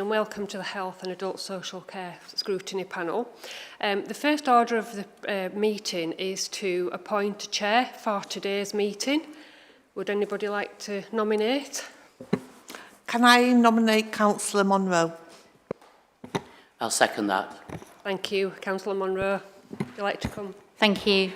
and welcome to the Health and Adult Social Care Scrutiny panel. The first order of the meeting is to appoint a chair for today's meeting. Would anybody like to nominate? Can I nominate Councillor Monroe? I'll second that. Thank you. Councillor Monroe, would you like to come? Thank you.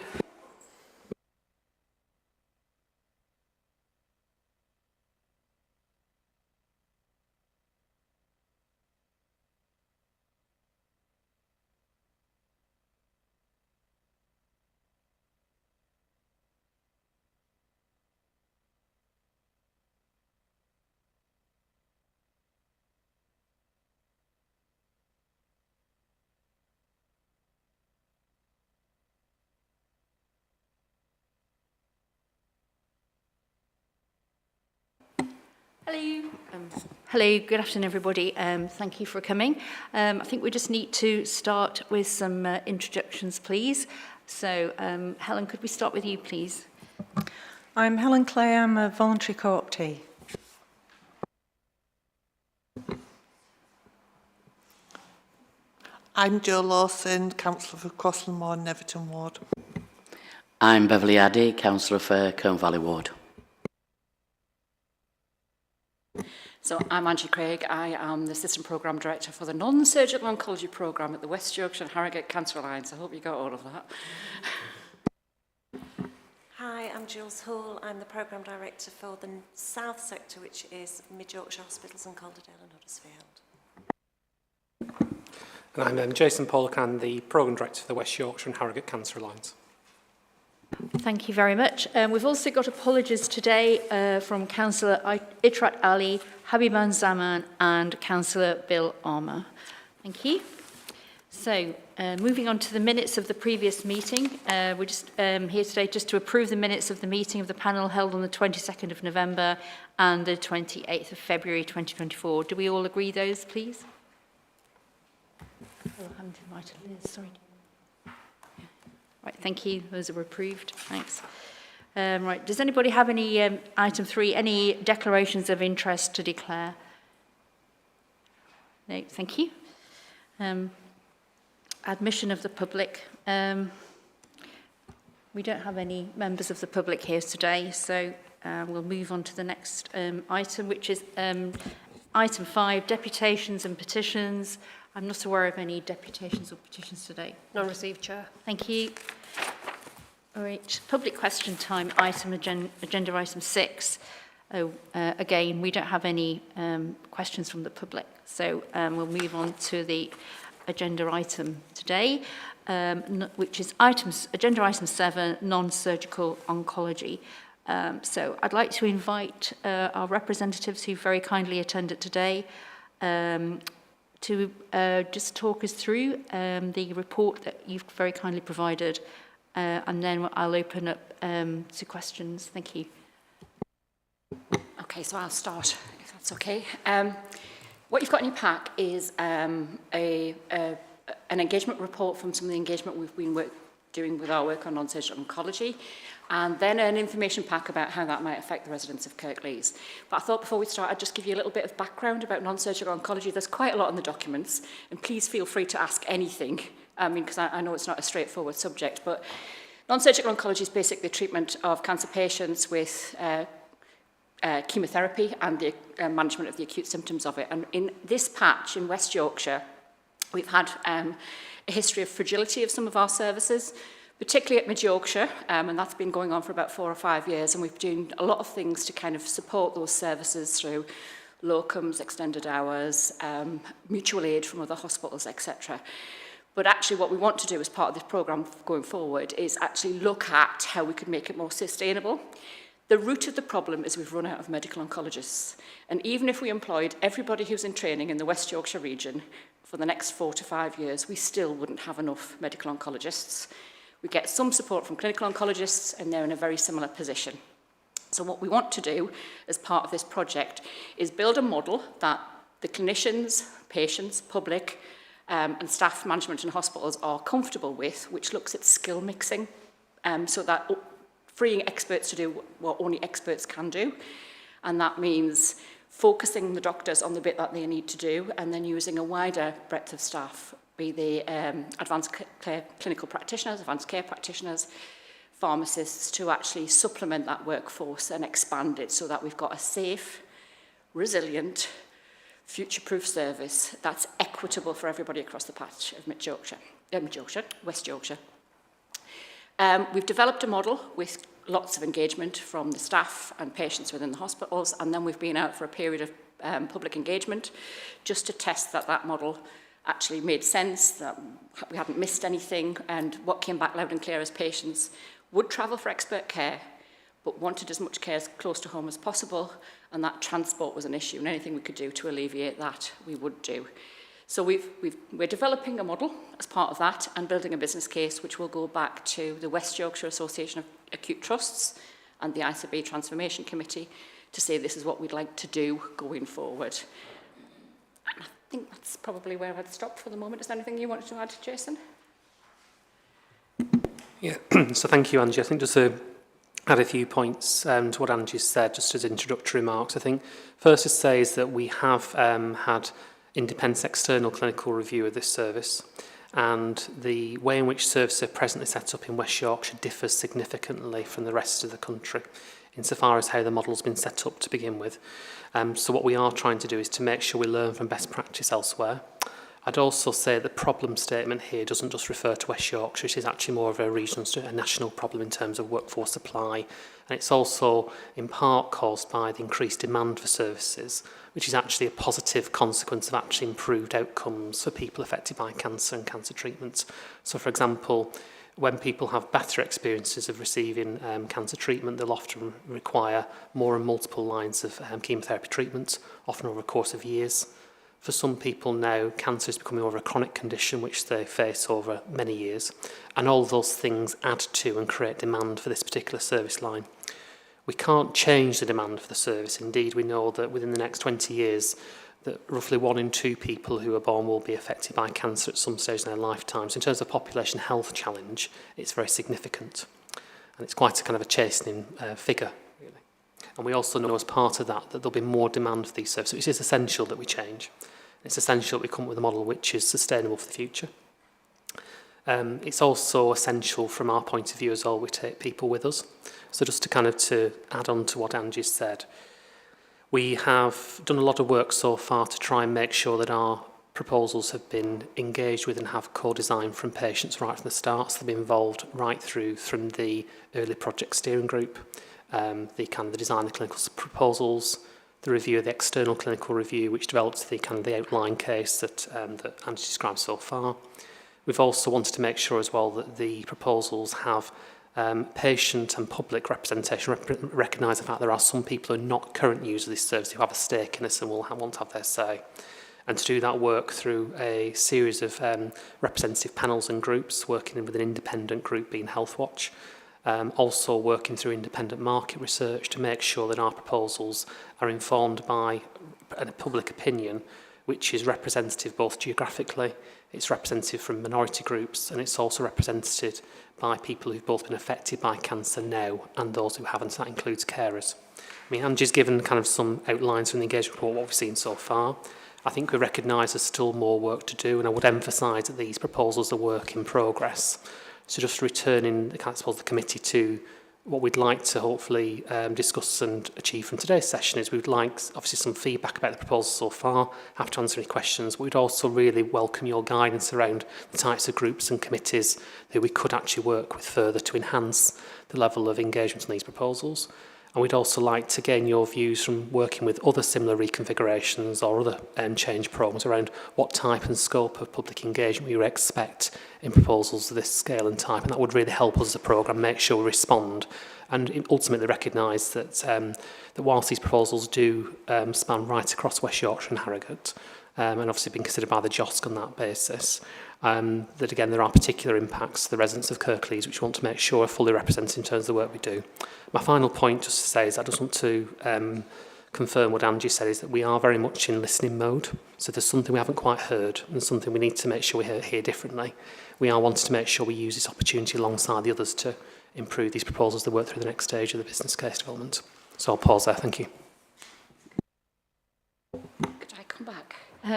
Hello, good afternoon everybody. Thank you for coming. I think we just need to start with some introductions, please. So, Helen, could we start with you, please? I'm Helen Clay, I'm a voluntary co-optee. I'm Jo Lawson, Councillor for Crosslandmoor and Neverton Ward. I'm Beverly Addy, Councillor for Combe Valley Ward. So I'm Angie Craig. I am the Assistant Programme Director for the Non-Surgical Oncology Programme at the West Yorkshire and Harrogate Cancer Alliance. I hope you got all of that. Hi, I'm Jules Hall. I'm the Programme Director for the South Sector, which is Mid Yorkshire Hospitals and Calderdale and Huddersfield. And I'm Jason Pollock, I'm the Programme Director for the West Yorkshire and Harrogate Cancer Alliance. Thank you very much. We've also got apologies today from Councillor Itrat Ali, Habiban Zaman and Councillor Bill Armour. Thank you. So, moving on to the minutes of the previous meeting. We're just here today just to approve the minutes of the meeting of the panel held on the 22nd of November and the 28th of February 2024. Do we all agree those, please? Oh, I haven't invited Liz, sorry. Right, thank you. Those are approved. Thanks. Right, does anybody have any, item 3, any declarations of interest to declare? No, thank you. Admission of the public. We don't have any members of the public here today, so we'll move on to the next item, which is item 5, deputations and petitions. I'm not aware of any deputations or petitions today. None received, Chair. Thank you. All right, public question time, agenda item 6. Again, we don't have any questions from the public, so we'll move on to the agenda item today, which is agenda item 7, non-surgical oncology. So I'd like to invite our representatives who very kindly attended today to just talk us through the report that you've very kindly provided, and then I'll open up to questions. Thank you. Okay, so I'll start, if that's okay. What you've got in your pack is an engagement report from some of the engagement we've been doing with our work on non-surgical oncology, and then an information pack about how that might affect the residents of Kirklees. But I thought before we start, I'd just give you a little bit of background about non-surgical oncology. There's quite a lot in the documents, and please feel free to ask anything, because I know it's not a straightforward subject, but non-surgical oncology is basically the treatment of cancer patients with chemotherapy and the management of the acute symptoms of it. And in this patch in West Yorkshire, we've had a history of fragility of some of our services, particularly at Mid Yorkshire, and that's been going on for about 4 or 5 years, and we've done a lot of things to kind of support those services through locums, extended hours, mutual aid from other hospitals, etc. But actually what we want to do as part of this programme going forward is actually look at how we could make it more sustainable. The root of the problem is we've run out of medical oncologists, and even if we employed everybody who's in training in the West Yorkshire region for the next 4 to 5 years, we still wouldn't have enough medical oncologists. We get some support from clinical oncologists, and they're in a very similar position. So what we want to do as part of this project is build a model that the clinicians, patients, public, and staff management in hospitals are comfortable with, which looks at skill mixing, so that freeing experts to do what only experts can do. And that means focusing the doctors on the bit that they need to do, and then using a wider breadth of staff, be they advanced clinical practitioners, advanced care practitioners, pharmacists, to actually supplement that workforce and expand it so that we've got a safe, resilient, future-proof service that's equitable for everybody across the patch of West Yorkshire. We've developed a model with lots of engagement from the staff and patients within the hospitals, and then we've been out for a period of public engagement just to test that that model actually made sense, that we hadn't missed anything, and what came back loud and clear as patients would travel for expert care, but wanted as much care as close to home as possible, and that transport was an issue, and anything we could do to alleviate that, we would do. So we're developing a model as part of that and building a business case which will go back to the West Yorkshire Association of Acute Trusts and the ICB Transformation Committee to say this is what we'd like to do going forward. And I think that's probably where I'd stop for the moment. Is there anything you wanted to add, Jason? Yeah, so thank you, Angie. I think just to add a few points to what Angie said, just as introductory remarks. I think first to say is that we have had independent external clinical review of this service, and the way in which services are presently set up in West Yorkshire differs significantly from the rest of the country insofar as how the model's been set up to begin with. So what we are trying to do is to make sure we learn from best practice elsewhere. I'd also say the problem statement here doesn't just refer to West Yorkshire, it is actually more of a regional, a national problem in terms of workforce supply. And it's also in part caused by the increased demand for services, which is actually a positive consequence of actually improved outcomes for people affected by cancer and cancer treatment. So for example, when people have better experiences of receiving cancer treatment, they'll often require more and multiple lines of chemotherapy treatment, often over a course of years. For some people now, cancer is becoming more of a chronic condition which they face over many years, and all those things add to and create demand for this particular service line. We can't change the demand for the service. Indeed, we know that within the next 20 years, that roughly 1 in 2 people who are born will be affected by cancer at some stage in their lifetime. So in terms of population health challenge, it's very significant. And it's quite a kind of a chastening figure, really. And we also know as part of that there'll be more demand for these services. It is essential that we change. It's essential that we come up with a model which is sustainable for the future. It's also essential from our point of view as well, we take people with us. So just to add on to what Angie said, we have done a lot of work so far to try and make sure that our proposals have been engaged with and have co-design from patients right from the start. So they've been involved right through from the early project steering group, the design of the clinical proposals, the review of the external clinical review, which develops the outline case that Angie described so far. We've also wanted to make sure as well that the proposals have patient and public representation, recognise the fact there are some people who are not current users of this service who have a stake in this and will want to have their say. And to do that work through a series of representative panels and groups, working with an independent group being Healthwatch, also working through independent market research to make sure that our proposals are informed by a public opinion which is representative both geographically, it's representative from minority groups, and it's also represented by people who've both been affected by cancer now and those who haven't. That includes carers. I mean, Angie's given some outlines from the engagement report, what we've seen so far. I think we recognise there's still more work to do, and I would emphasise that these proposals are work in progress. So just returning, I suppose, the committee to what we'd like to hopefully discuss and achieve from today's session is we'd like, obviously, some feedback about the proposal so far, have to answer any questions. We'd also really welcome your guidance around the types of groups and committees that we could actually work with further to enhance the level of engagement on these proposals. And we'd also like to gain your views from working with other similar reconfigurations or other change programmes around what type and scope of public engagement we expect in proposals of this scale and type. And that would really help us as a programme make sure we respond and ultimately recognise that, that whilst these proposals do span right across West Yorkshire and Harrogate, and obviously been considered by the JOSC on that basis, that again there are particular impacts to the residents of Kirklees which we want to make sure are fully represented in terms of the work we do. My final point just to say is I just want to confirm what Angie said is that we are very much in listening mode. So there's something we haven't quite heard and something we need to make sure we hear differently. We are wanting to make sure we use this opportunity alongside the others to improve these proposals that work through the next stage of the business case development. So I'll pause there. Thank you.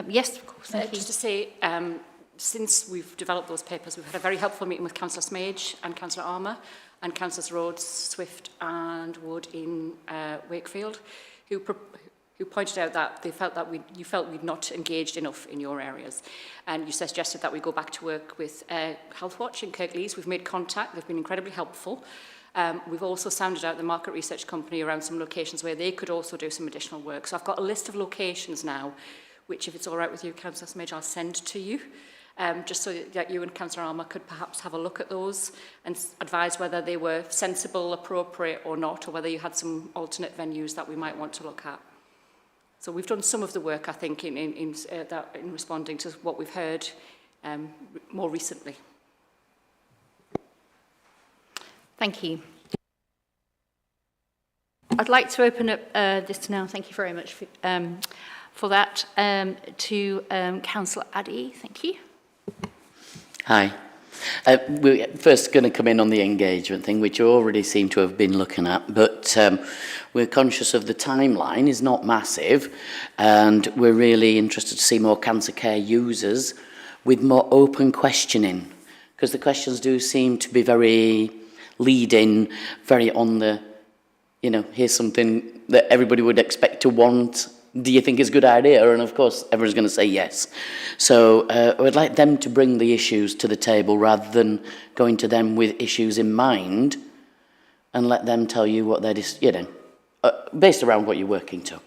Yes, of course, thank you. Just to say, since we've developed those papers, we've had a very helpful meeting with Councillor Smage and Councillor Armour and Councillors Rhodes, Swift and Wood in Wakefield, who pointed out that they felt that you felt we'd not engaged enough in your areas. And you suggested that we go back to work with Healthwatch in Kirklees. We've made contact. They've been incredibly helpful. We've also sounded out the market research company around some locations where they could also do some additional work. So I've got a list of locations now, which, if it's all right with you, Councillor Smage, I'll send to you, just so that you and Councillor Armour could perhaps have a look at those and advise whether they were sensible, appropriate or not, or whether you had some alternate venues that we might want to look at. So we've done some of the work, I think, in responding to what we've heard more recently. Thank you. I'd like to open up this now. Thank you very much for that. To Councillor Addy, thank you. Hi. We're first going to come in on the engagement thing, which you already seem to have been looking at, but we're conscious of the timeline is not massive, and we're really interested to see more cancer care users with more open questioning, because the questions do seem to be very leading, very on the, you know, here's something that everybody would expect to want. Do you think it's a good idea? And of course, everyone's going to say yes. So I would like them to bring the issues to the table rather than going to them with issues in mind, and let them tell you what they're, you know, based around what you're working to.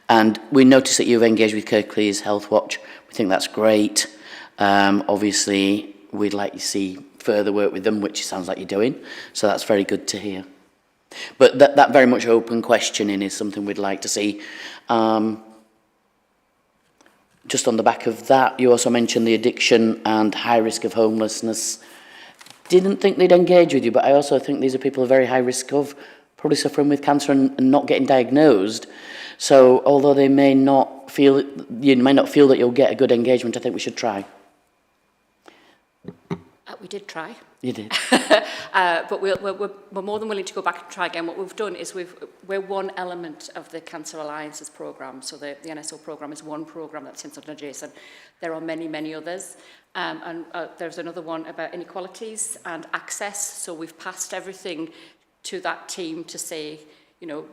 And we notice that you've engaged with Kirklees Healthwatch. We think that's great. Obviously, we'd like to see further work with them, which sounds like you're doing. So that's very good to hear. But that very much open questioning is something we'd like to see. Just on the back of that, you also mentioned the addiction and high risk of homelessness. Didn't think they'd engage with you, but I also think these are people at very high risk of probably suffering with cancer and not getting diagnosed. So although they may not feel, you may not feel that you'll get a good engagement, I think we should try. We did try. You did. But we're more than willing to go back and try again. What we've done is we're one element of the Cancer Alliances programme. So the NSO programme is one programme that sits under Jason. There are many, many others. And there's another one about inequalities and access. So we've passed everything to that team to say, you know,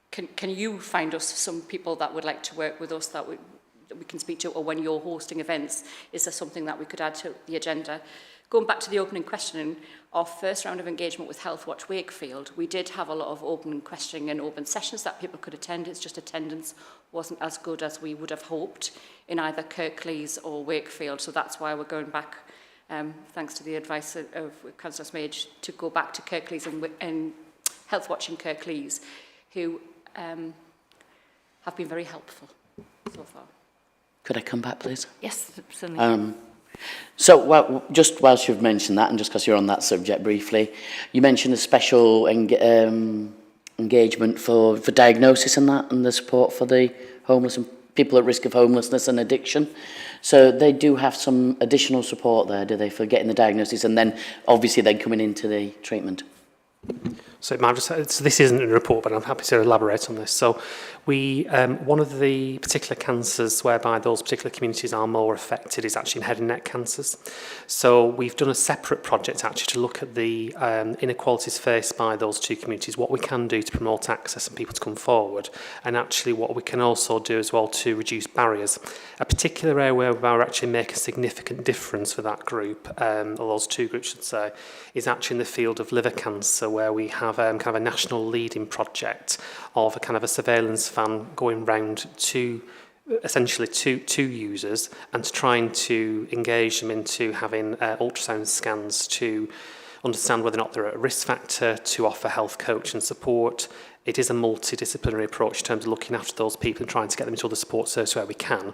can you find us some people that would like to work with us that we can speak to, or when you're hosting events, is there something that we could add to the agenda? Going back to the opening questioning, our first round of engagement with Healthwatch Wakefield, we did have a lot of open questioning and open sessions that people could attend. It's just attendance wasn't as good as we would have hoped in either Kirklees or Wakefield. So that's why we're going back, thanks to the advice of Councillor Smage, to go back to Kirklees and Healthwatch in Kirklees, who have been very helpful so far. Could I come back, please? Yes, certainly. So, well, just whilst you've mentioned that, and just because you're on that subject briefly, you mentioned a special engagement for diagnosis and that, and the support for the homeless and people at risk of homelessness and addiction. So they do have some additional support there, do they, for getting the diagnosis and then obviously then coming into the treatment? So this isn't a report, but I'm happy to elaborate on this. So we, one of the particular cancers whereby those particular communities are more affected is actually in head and neck cancers. So we've done a separate project actually to look at the inequalities faced by those two communities, what we can do to promote access and people to come forward, and actually what we can also do as well to reduce barriers. A particular area where we're actually make a significant difference for that group, or those two groups should say, is actually in the field of liver cancer, where we have kind of a national leading project of a kind of a surveillance van going round to essentially to users and trying to engage them into having ultrasound scans to understand whether or not they're at a risk factor, to offer health coach and support. It is a multidisciplinary approach in terms of looking after those people and trying to get them into other support services where we can.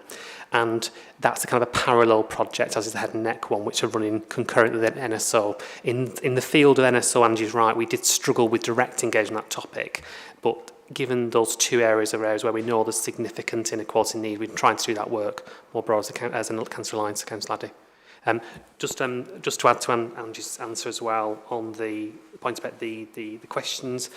And that's a kind of a parallel project, as is the head and neck one, which are running concurrently with NSO. In the field of NSO, Angie's right, we did struggle with direct engagement on that topic. But given those two areas are areas where we know there's significant inequality need, we're trying to do that work more broadly as a Cancer Alliance, Councillor Addy. Just to add to Angie's answer as well on the point about the questions,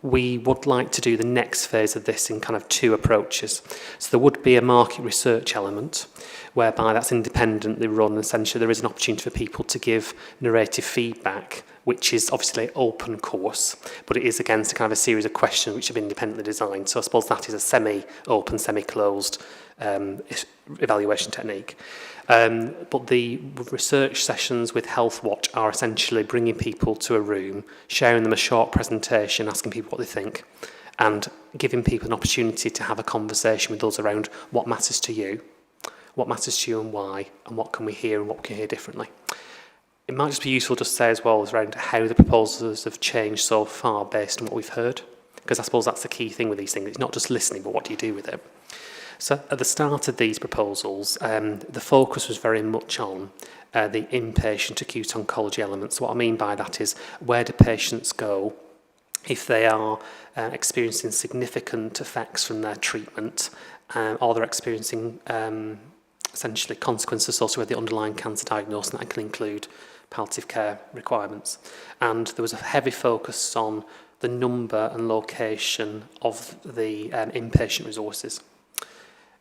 we would like to do the next phase of this in kind of two approaches. So there would be a market research element whereby that's independently run. Essentially, there is an opportunity for people to give narrative feedback, which is obviously open course, but it is against a kind of a series of questions which have been independently designed. So I suppose that is a semi-open, semi-closed evaluation technique. But the research sessions with HealthWatch are essentially bringing people to a room, sharing them a short presentation, asking people what they think, and giving people an opportunity to have a conversation with us around what matters to you and why, and what can we hear and what can we hear differently. It might just be useful to say as well around how the proposals have changed so far based on what we've heard, because I suppose that's the key thing with these things. It's not just listening, but what do you do with it? So at the start of these proposals, the focus was very much on the inpatient acute oncology elements. What I mean by that is, where do patients go if they are experiencing significant effects from their treatment, or they're experiencing essentially consequences associated with the underlying cancer diagnosis, and that can include palliative care requirements. And there was a heavy focus on the number and location of the inpatient resources.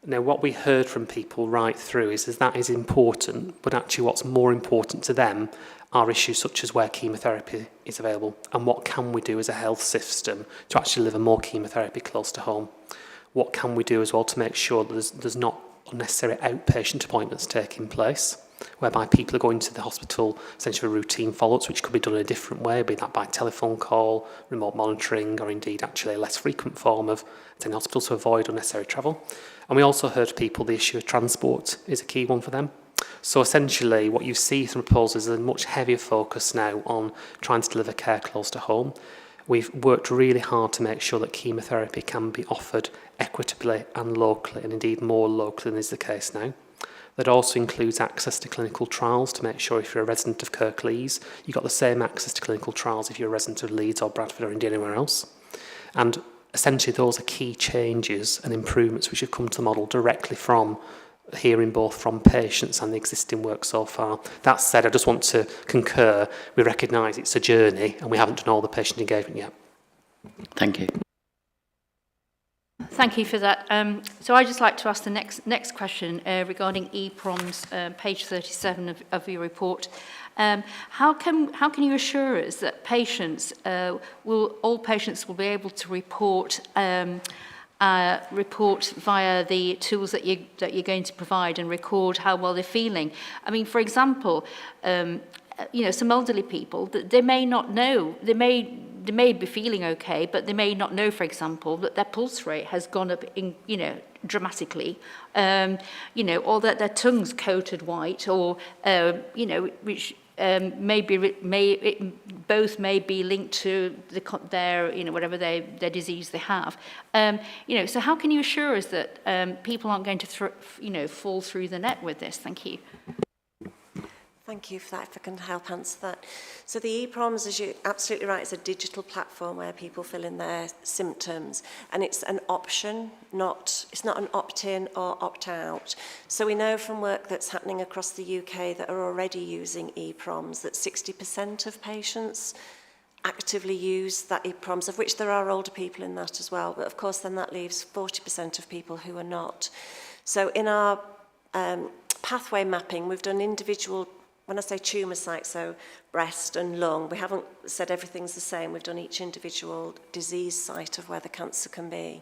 Now, what we heard from people right through is that is important, but actually what's more important to them are issues such as where chemotherapy is available and what can we do as a health system to actually deliver more chemotherapy close to home. What can we do as well to make sure that there's not unnecessary outpatient appointments taking place, whereby people are going to the hospital essentially for routine follow-ups, which could be done in a different way, be that by telephone call, remote monitoring, or indeed actually a less frequent form of attending hospital to avoid unnecessary travel. And we also heard people the issue of transport is a key one for them. So essentially what you see from proposals is a much heavier focus now on trying to deliver care close to home. We've worked really hard to make sure that chemotherapy can be offered equitably and locally, and indeed more locally than is the case now. That also includes access to clinical trials to make sure if you're a resident of Kirklees, you've got the same access to clinical trials if you're a resident of Leeds or Bradford or indeed anywhere else. And essentially those are key changes and improvements which have come to the model directly from hearing both from patients and the existing work so far. That said, I just want to concur, we recognise it's a journey and we haven't done all the patient engagement yet. Thank you. Thank you for that. So I'd just like to ask the next question regarding EPROMs, page 37 of your report. How can you assure us that all patients will be able to report via the tools that you're going to provide and record how well they're feeling? I mean, for example, some elderly people, they may not know, they may be feeling okay, but they may not know, for example, that their pulse rate has gone up dramatically, or that their tongue's coated white, or which both may be linked to their whatever their disease they have. So how can you assure us that people aren't going to fall through the net with this? Thank you. Thank you for that, if I can help answer that. So the EPROMs, as you're absolutely right, is a digital platform where people fill in their symptoms, and it's an option, it's not an opt-in or opt-out. So we know from work that's happening across the UK that are already using EPROMs that 60% of patients actively use that EPROMs, of which there are older people in that as well, but of course then that leaves 40% of people who are not. So in our pathway mapping, we've done individual, when I say tumour sites, so breast and lung, we haven't said everything's the same. We've done each individual disease site of where the cancer can be,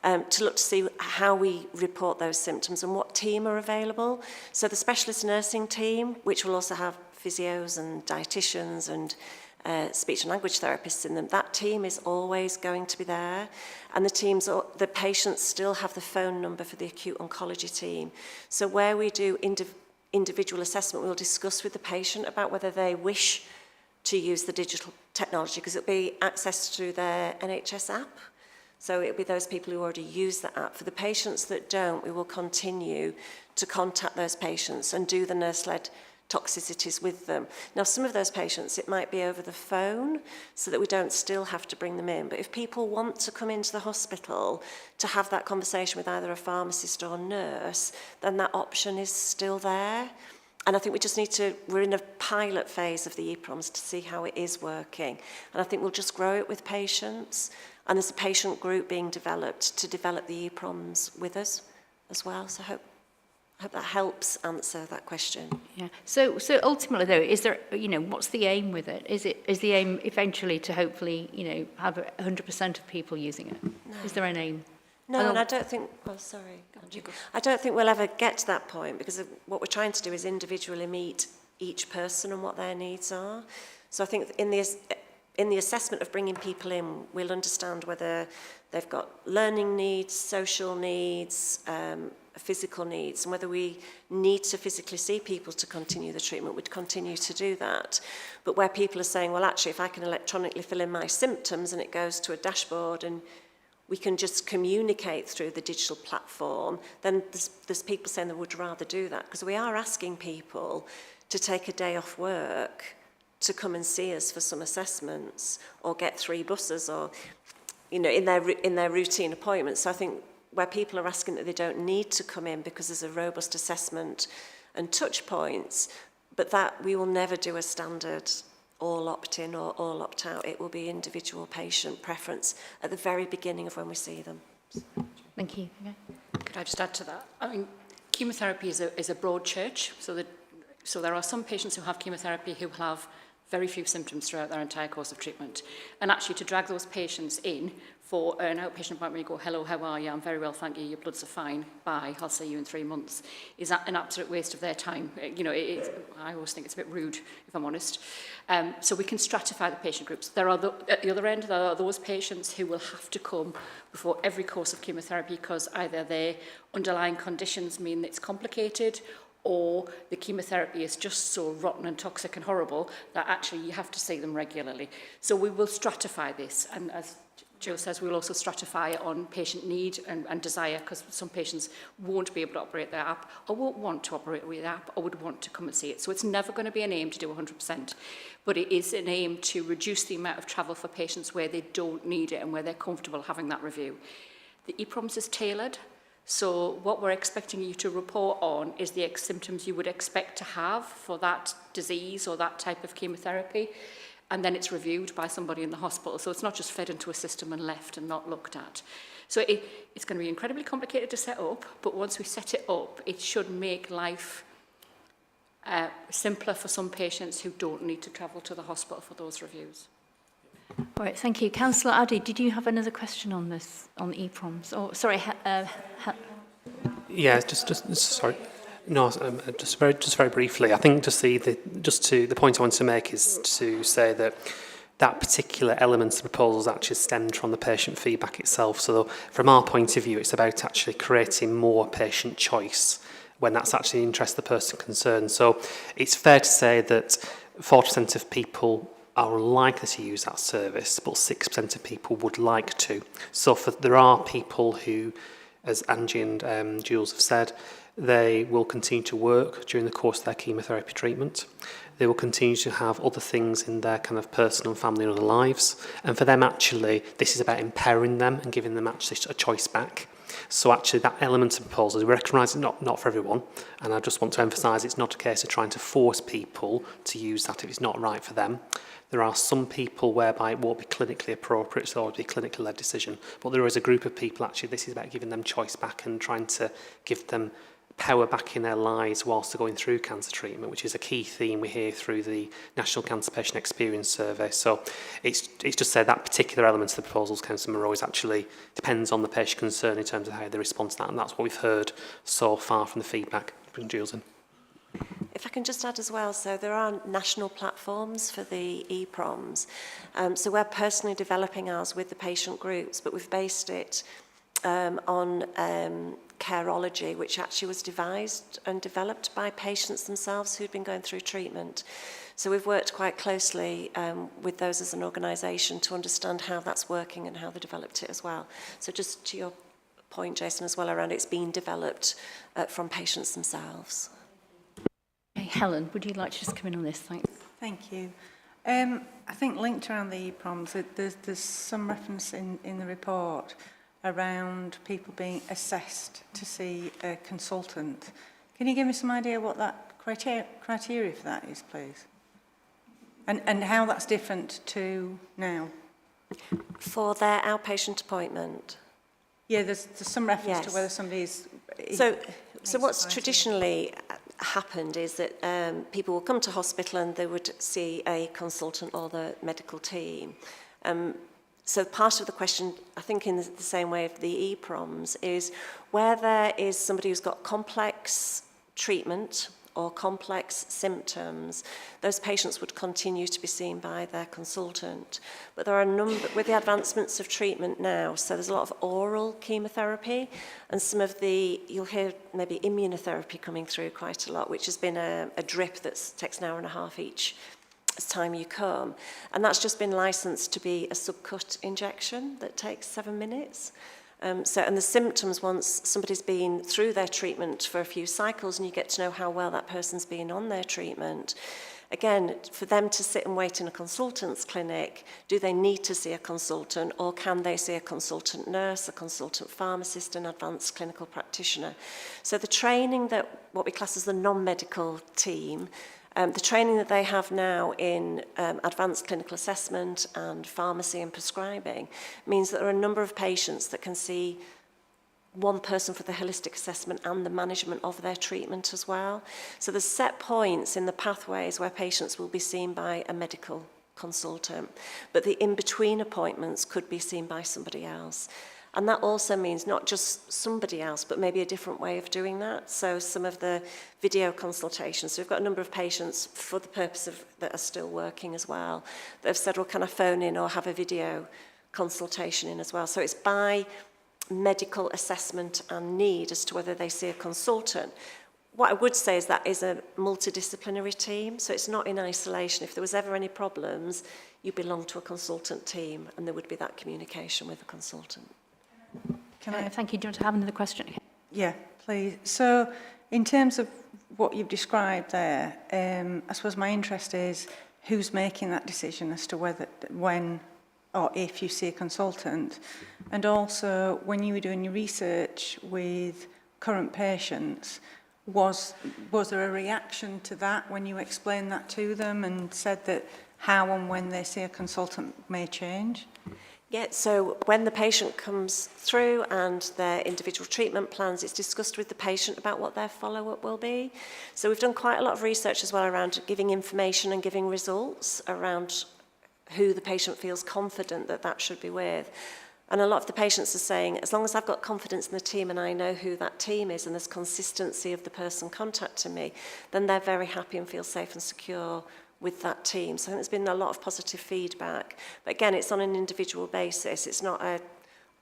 to look to see how we report those symptoms and what team are available. So the specialist nursing team, which will also have physios and dietitians and speech and language therapists in them, that team is always going to be there. And the patients still have the phone number for the acute oncology team. So where we do individual assessment, we'll discuss with the patient about whether they wish to use the digital technology, because it'll be accessed through their NHS app. So it'll be those people who already use the app. For the patients that don't, we will continue to contact those patients and do the nurse-led toxicities with them. Now, some of those patients, it might be over the phone so that we don't still have to bring them in. But if people want to come into the hospital to have that conversation with either a pharmacist or nurse, then that option is still there. And I think we just need to, we're in a pilot phase of the EPROMs to see how it is working. And I think we'll just grow it with patients. And there's a patient group being developed to develop the EPROMs with us as well. So I hope that helps answer that question. Yeah. So ultimately, though, is there, what's the aim with it? Is the aim eventually to hopefully, have 100% of people using it? No. Is there an aim? No, and I don't think, I don't think we'll ever get to that point, because what we're trying to do is individually meet each person and what their needs are. So I think in the assessment of bringing people in, we'll understand whether they've got learning needs, social needs, physical needs, and whether we need to physically see people to continue the treatment, we'd continue to do that. But where people are saying, well, actually, if I can electronically fill in my symptoms and it goes to a dashboard and we can just communicate through the digital platform, then there's people saying they would rather do that, because we are asking people to take a day off work to come and see us for some assessments, or get 3 buses, or in their routine appointments. So I think where people are asking that they don't need to come in because there's a robust assessment and touch points, but that we will never do a standard all opt-in or all opt-out. It will be individual patient preference at the very beginning of when we see them. Thank you. Okay. Could I just add to that? I mean, chemotherapy is a broad church, so there are some patients who have chemotherapy who have very few symptoms throughout their entire course of treatment. And actually, to drag those patients in for an outpatient appointment where you go, hello, how are you? I'm very well, thank you. Your bloods are fine. Bye. I'll see you in 3 months. Is that an absolute waste of their time? I always think it's a bit rude, if I'm honest. So we can stratify the patient groups. There are at the other end, there are those patients who will have to come before every course of chemotherapy because either their underlying conditions mean it's complicated, or the chemotherapy is just so rotten and toxic and horrible that actually you have to see them regularly. So we will stratify this, and as Joe says, we'll also stratify it on patient need and desire, because some patients won't be able to operate their app, or won't want to operate with the app, or would want to come and see it. So it's never going to be an aim to do 100%, but it is an aim to reduce the amount of travel for patients where they don't need it and where they're comfortable having that review. The EPROMS is tailored. So what we're expecting you to report on is the symptoms you would expect to have for that disease or that type of chemotherapy. And then it's reviewed by somebody in the hospital. So it's not just fed into a system and left and not looked at. So it's going to be incredibly complicated to set up, but once we set it up, it should make life simpler for some patients who don't need to travel to the hospital for those reviews. All right, thank you. Councillor Addy, did you have another question on this, on the EPROMs? Oh, sorry. Yeah, sorry. No, just very briefly. I think the point I want to make is to say that particular element of the proposal is actually stemmed from the patient feedback itself. So from our point of view, it's about actually creating more patient choice when that's actually the interest of the person concerned. So it's fair to say that 40% of people are unlikely to use that service, but 6% of people would like to. So there are people who, as Angie and Jules have said, they will continue to work during the course of their chemotherapy treatment. They will continue to have other things in their kind of personal and family and other lives. And for them, actually, this is about empowering them and giving them actually a choice back. So actually, that element of proposal, we recognise it's not for everyone. And I just want to emphasise it's not a case of trying to force people to use that if it's not right for them. There are some people whereby it won't be clinically appropriate, so it will be a clinically led decision. But there is a group of people, actually, this is about giving them choice back and trying to give them power back in their lives whilst they're going through cancer treatment, which is a key theme we hear through the National Cancer Patient Experience Survey. So it's just said that particular element of the proposals, Councillor Monroe, is actually depends on the patient concern in terms of how they respond to that, and that's what we've heard so far from the feedback. Bring Jules in. If I can just add as well, so there are national platforms for the EPROMs. So we're personally developing ours with the patient groups, but we've based it on Careology, which actually was devised and developed by patients themselves who'd been going through treatment. So we've worked quite closely with those as an organisation to understand how that's working and how they developed it as well. So just to your point, Jason, as well, around it's being developed from patients themselves. Okay, Helen, would you like to just come in on this? Thanks. Thank you. I think linked around the EPROMs, there's some reference in the report around people being assessed to see a consultant. Can you give me some idea what that criteria for that is, please? And how that's different to now? For their outpatient appointment. Yeah, there's some reference to Yes. whether somebody's... So what's traditionally happened is that people will come to hospital and they would see a consultant or the medical team. So part of the question, I think in the same way of the EPROMs, is where there is somebody who's got complex treatment or complex symptoms, those patients would continue to be seen by their consultant. But there are a number, with the advancements of treatment now, so there's a lot of oral chemotherapy, and some of the, you'll hear maybe immunotherapy coming through quite a lot, which has been a drip that takes an hour and a half each time you come. And that's just been licensed to be a subcut injection that takes 7 minutes. And the symptoms, once somebody's been through their treatment for a few cycles and you get to know how well that person's been on their treatment, again, for them to sit and wait in a consultant's clinic, do they need to see a consultant, or can they see a consultant nurse, a consultant pharmacist, an advanced clinical practitioner? So the training that, what we class as the non-medical team, the training that they have now in advanced clinical assessment and pharmacy and prescribing means that there are a number of patients that can see one person for the holistic assessment and the management of their treatment as well. So there's set points in the pathways where patients will be seen by a medical consultant, but the in-between appointments could be seen by somebody else. And that also means not just somebody else, but maybe a different way of doing that. So some of the video consultations. So we've got a number of patients for the purpose of that are still working as well, that have said, well, can I phone in or have a video consultation in as well? So it's by medical assessment and need as to whether they see a consultant. What I would say is that is a multidisciplinary team, so it's not in isolation. If there was ever any problems, you belong to a consultant team and there would be that communication with the consultant. Can I? Thank you. Do you want to have another question? Yeah, please. So in terms of what you've described there, I suppose my interest is who's making that decision as to whether, when or if you see a consultant, and also when you were doing your research with current patients, was there a reaction to that when you explained that to them and said that how and when they see a consultant may change? Yeah, so when the patient comes through and their individual treatment plans, it's discussed with the patient about what their follow-up will be. So we've done quite a lot of research as well around giving information and giving results around who the patient feels confident that that should be with. And a lot of the patients are saying, as long as I've got confidence in the team and I know who that team is and there's consistency of the person contacting me, then they're very happy and feel safe and secure with that team. So I think there's been a lot of positive feedback. But again, it's on an individual basis. It's not a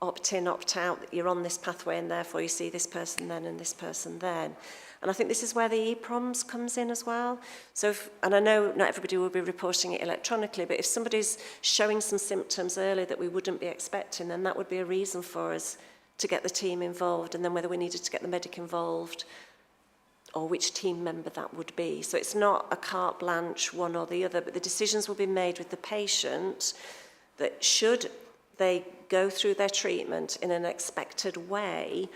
opt-in, opt-out, that you're on this pathway and therefore you see this person then and this person then. And I think this is where the EPROMs comes in as well. So, and I know not everybody will be reporting it electronically, but if somebody's showing some symptoms early that we wouldn't be expecting, then that would be a reason for us to get the team involved, and then whether we needed to get the medic involved or which team member that would be. So it's not a carte blanche, one or the other, but the decisions will be made with the patient that should they go through their treatment in an expected way,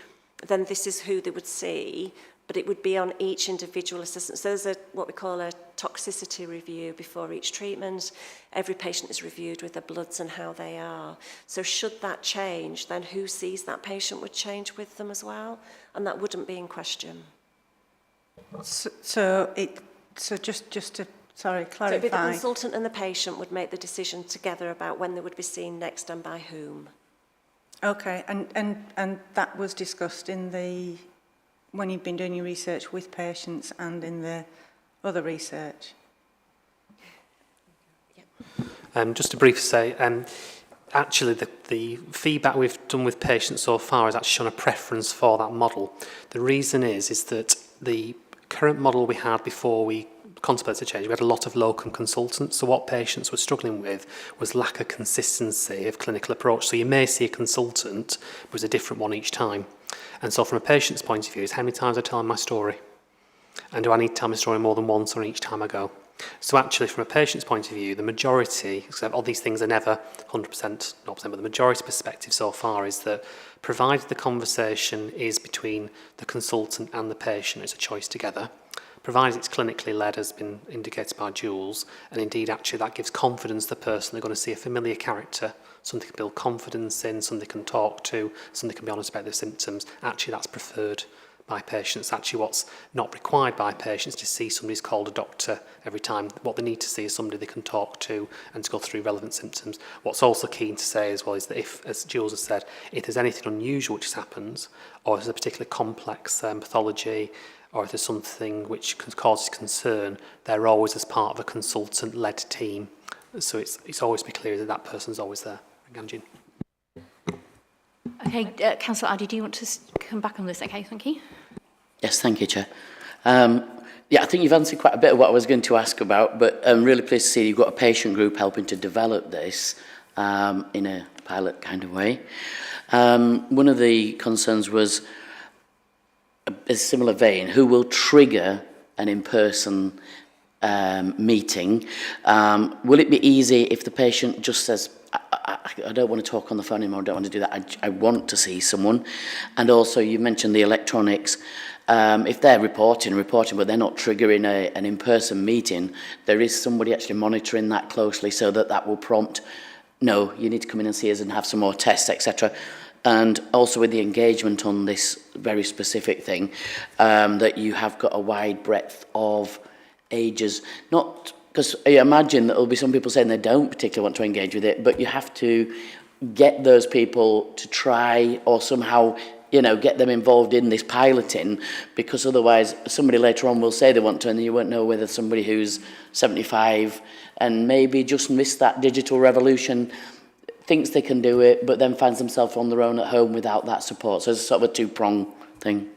then this is who they would see, but it would be on each individual assessment. So there's what we call a toxicity review before each treatment. Every patient is reviewed with their bloods and how they are. So should that change, then who sees that patient would change with them as well, and that wouldn't be in question. So just to, sorry, clarify. So it'd be the consultant and the patient would make the decision together about when they would be seen next and by whom. Okay, and that was discussed in the, when you've been doing your research with patients and in the other research? Just to briefly say, actually the feedback we've done with patients so far has actually shown a preference for that model. The reason is that the current model we had before we contemplated the change, we had a lot of locum consultants, so what patients were struggling with was lack of consistency of clinical approach. So you may see a consultant, but it was a different one each time. And so from a patient's point of view, is how many times I tell them my story? And do I need to tell my story more than once or each time I go? So actually, from a patient's point of view, the majority, except all these things are never 100%, not but the majority perspective so far is that provided the conversation is between the consultant and the patient, it's a choice together. provided it's clinically led, has been indicated by Jules, and indeed actually that gives confidence to the person. They're going to see a familiar character, something they can build confidence in, something they can talk to, something they can be honest about their symptoms. Actually, that's preferred by patients. Actually, what's not required by patients to see somebody who's called a doctor every time. What they need to see is somebody they can talk to and to go through relevant symptoms. What's also keen to say as well is that if, as Jules has said, if there's anything unusual which happens, or if there's a particularly complex pathology, or if there's something which causes concern, they're always as part of a consultant-led team. So it's always be clear that that person's always there. Ganjin. Okay, Councillor Addy, do you want to come back on this? Okay, thank you. Yes, thank you, Chair. Yeah, I think you've answered quite a bit of what I was going to ask about, but I'm really pleased to see you've got a patient group helping to develop this in a pilot kind of way. One of the concerns was a similar vein, who will trigger an in-person meeting? Will it be easy if the patient just says, I don't want to talk on the phone anymore, I don't want to do that, I want to see someone? And also you mentioned the electronics. If they're reporting, but they're not triggering an in-person meeting, there is somebody actually monitoring that closely so that that will prompt, no, you need to come in and see us and have some more tests, etc. And also with the engagement on this very specific thing, that you have got a wide breadth of ages, not because I imagine that there'll be some people saying they don't particularly want to engage with it, but you have to get those people to try or somehow, you know, get them involved in this piloting, because otherwise somebody later on will say they want to, and you won't know whether somebody who's 75 and maybe just missed that digital revolution thinks they can do it, but then finds themselves on their own at home without that support. So it's sort of a two-prong thing.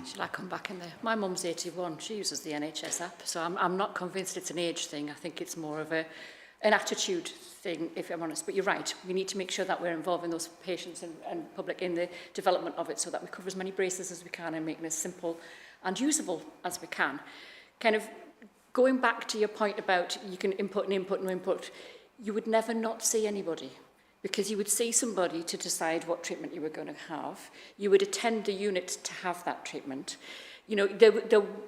Shall I come back in there? My mum's 81. She uses the NHS app, so I'm not convinced it's an age thing. I think it's more of an attitude thing, if I'm honest. But you're right. We need to make sure that we're involving those patients and public in the development of it so that we cover as many bases as we can and make it as simple and usable as we can. Kind of going back to your point about you can input and input and input, you would never not see anybody, because you would see somebody to decide what treatment you were going to have. You would attend the unit to have that treatment. You know,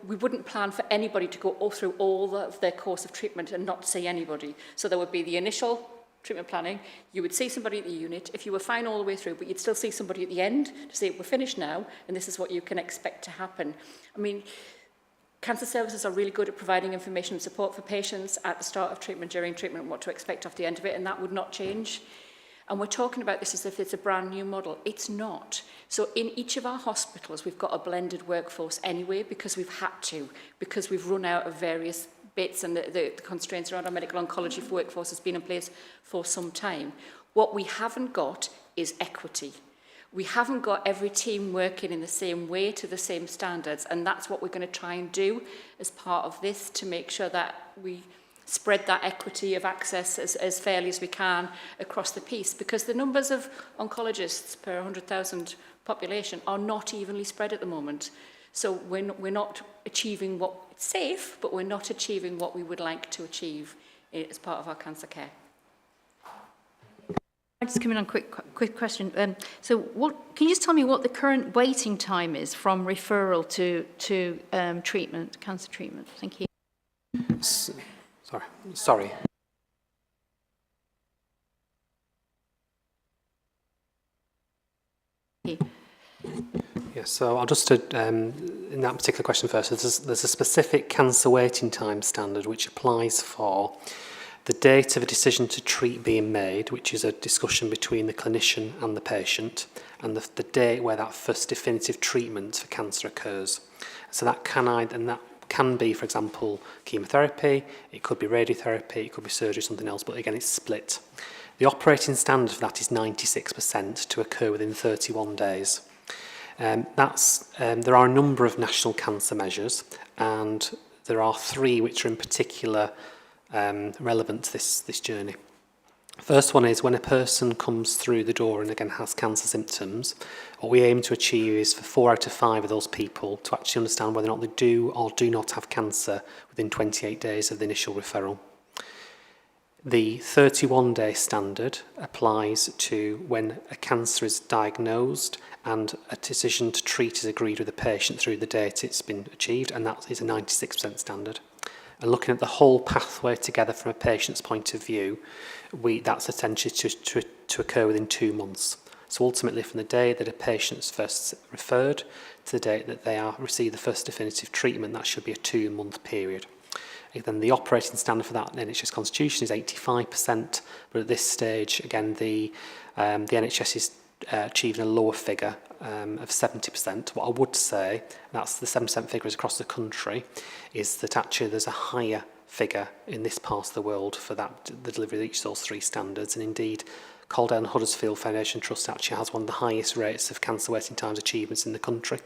we wouldn't plan for anybody to go through all of their course of treatment and not see anybody. So there would be the initial treatment planning, you would see somebody at the unit, if you were fine all the way through, but you'd still see somebody at the end to say, we're finished now, and this is what you can expect to happen. I mean, cancer services are really good at providing information and support for patients at the start of treatment, during treatment, and what to expect off the end of it, and that would not change. And we're talking about this as if it's a brand new model. It's not. So in each of our hospitals, we've got a blended workforce anyway, because we've had to, because we've run out of various bits, and the constraints around our medical oncology for workforce has been in place for some time. What we haven't got is equity. We haven't got every team working in the same way to the same standards, and that's what we're going to try and do as part of this, to make sure that we spread that equity of access as fairly as we can across the piece, because the numbers of oncologists per 100,000 population are not evenly spread at the moment. So we're not achieving what it's safe, but we're not achieving what we would like to achieve as part of our cancer care. I'll just come in on a quick question. So can you just tell me what the current waiting time is from referral to treatment, cancer treatment? Thank you. Sorry. Thank you. Yeah, so I'll just, in that particular question first, there's a specific cancer waiting time standard which applies for the date of a decision to treat being made, which is a discussion between the clinician and the patient, and the date where that first definitive treatment for cancer occurs. So that can be, for example, chemotherapy, it could be radiotherapy, it could be surgery, something else, but again, it's split. The operating standard for that is 96% to occur within 31 days. There are a number of national cancer measures, and there are 3 which are in particular relevant to this journey. First one is when a person comes through the door and again has cancer symptoms, what we aim to achieve is for 4 out of 5 of those people to actually understand whether or not they do or do not have cancer within 28 days of the initial referral. The 31-day standard applies to when a cancer is diagnosed and a decision to treat is agreed with the patient through the date it's been achieved, and that is a 96% standard. And looking at the whole pathway together from a patient's point of view, that's essentially to occur within 2 months. So ultimately, from the day that a patient's first referred to the date that they receive the first definitive treatment, that should be a 2-month period. And then the operating standard for that NHS constitution is 85%, but at this stage, again, the NHS is achieving a lower figure of 70%. What I would say, that's the 7% figures across the country, is that actually there's a higher figure in this part of the world for that, the delivery of each of those 3 standards. And indeed, Caldell and Huddersfield Foundation Trust actually has one of the highest rates of cancer waiting times achievements in the country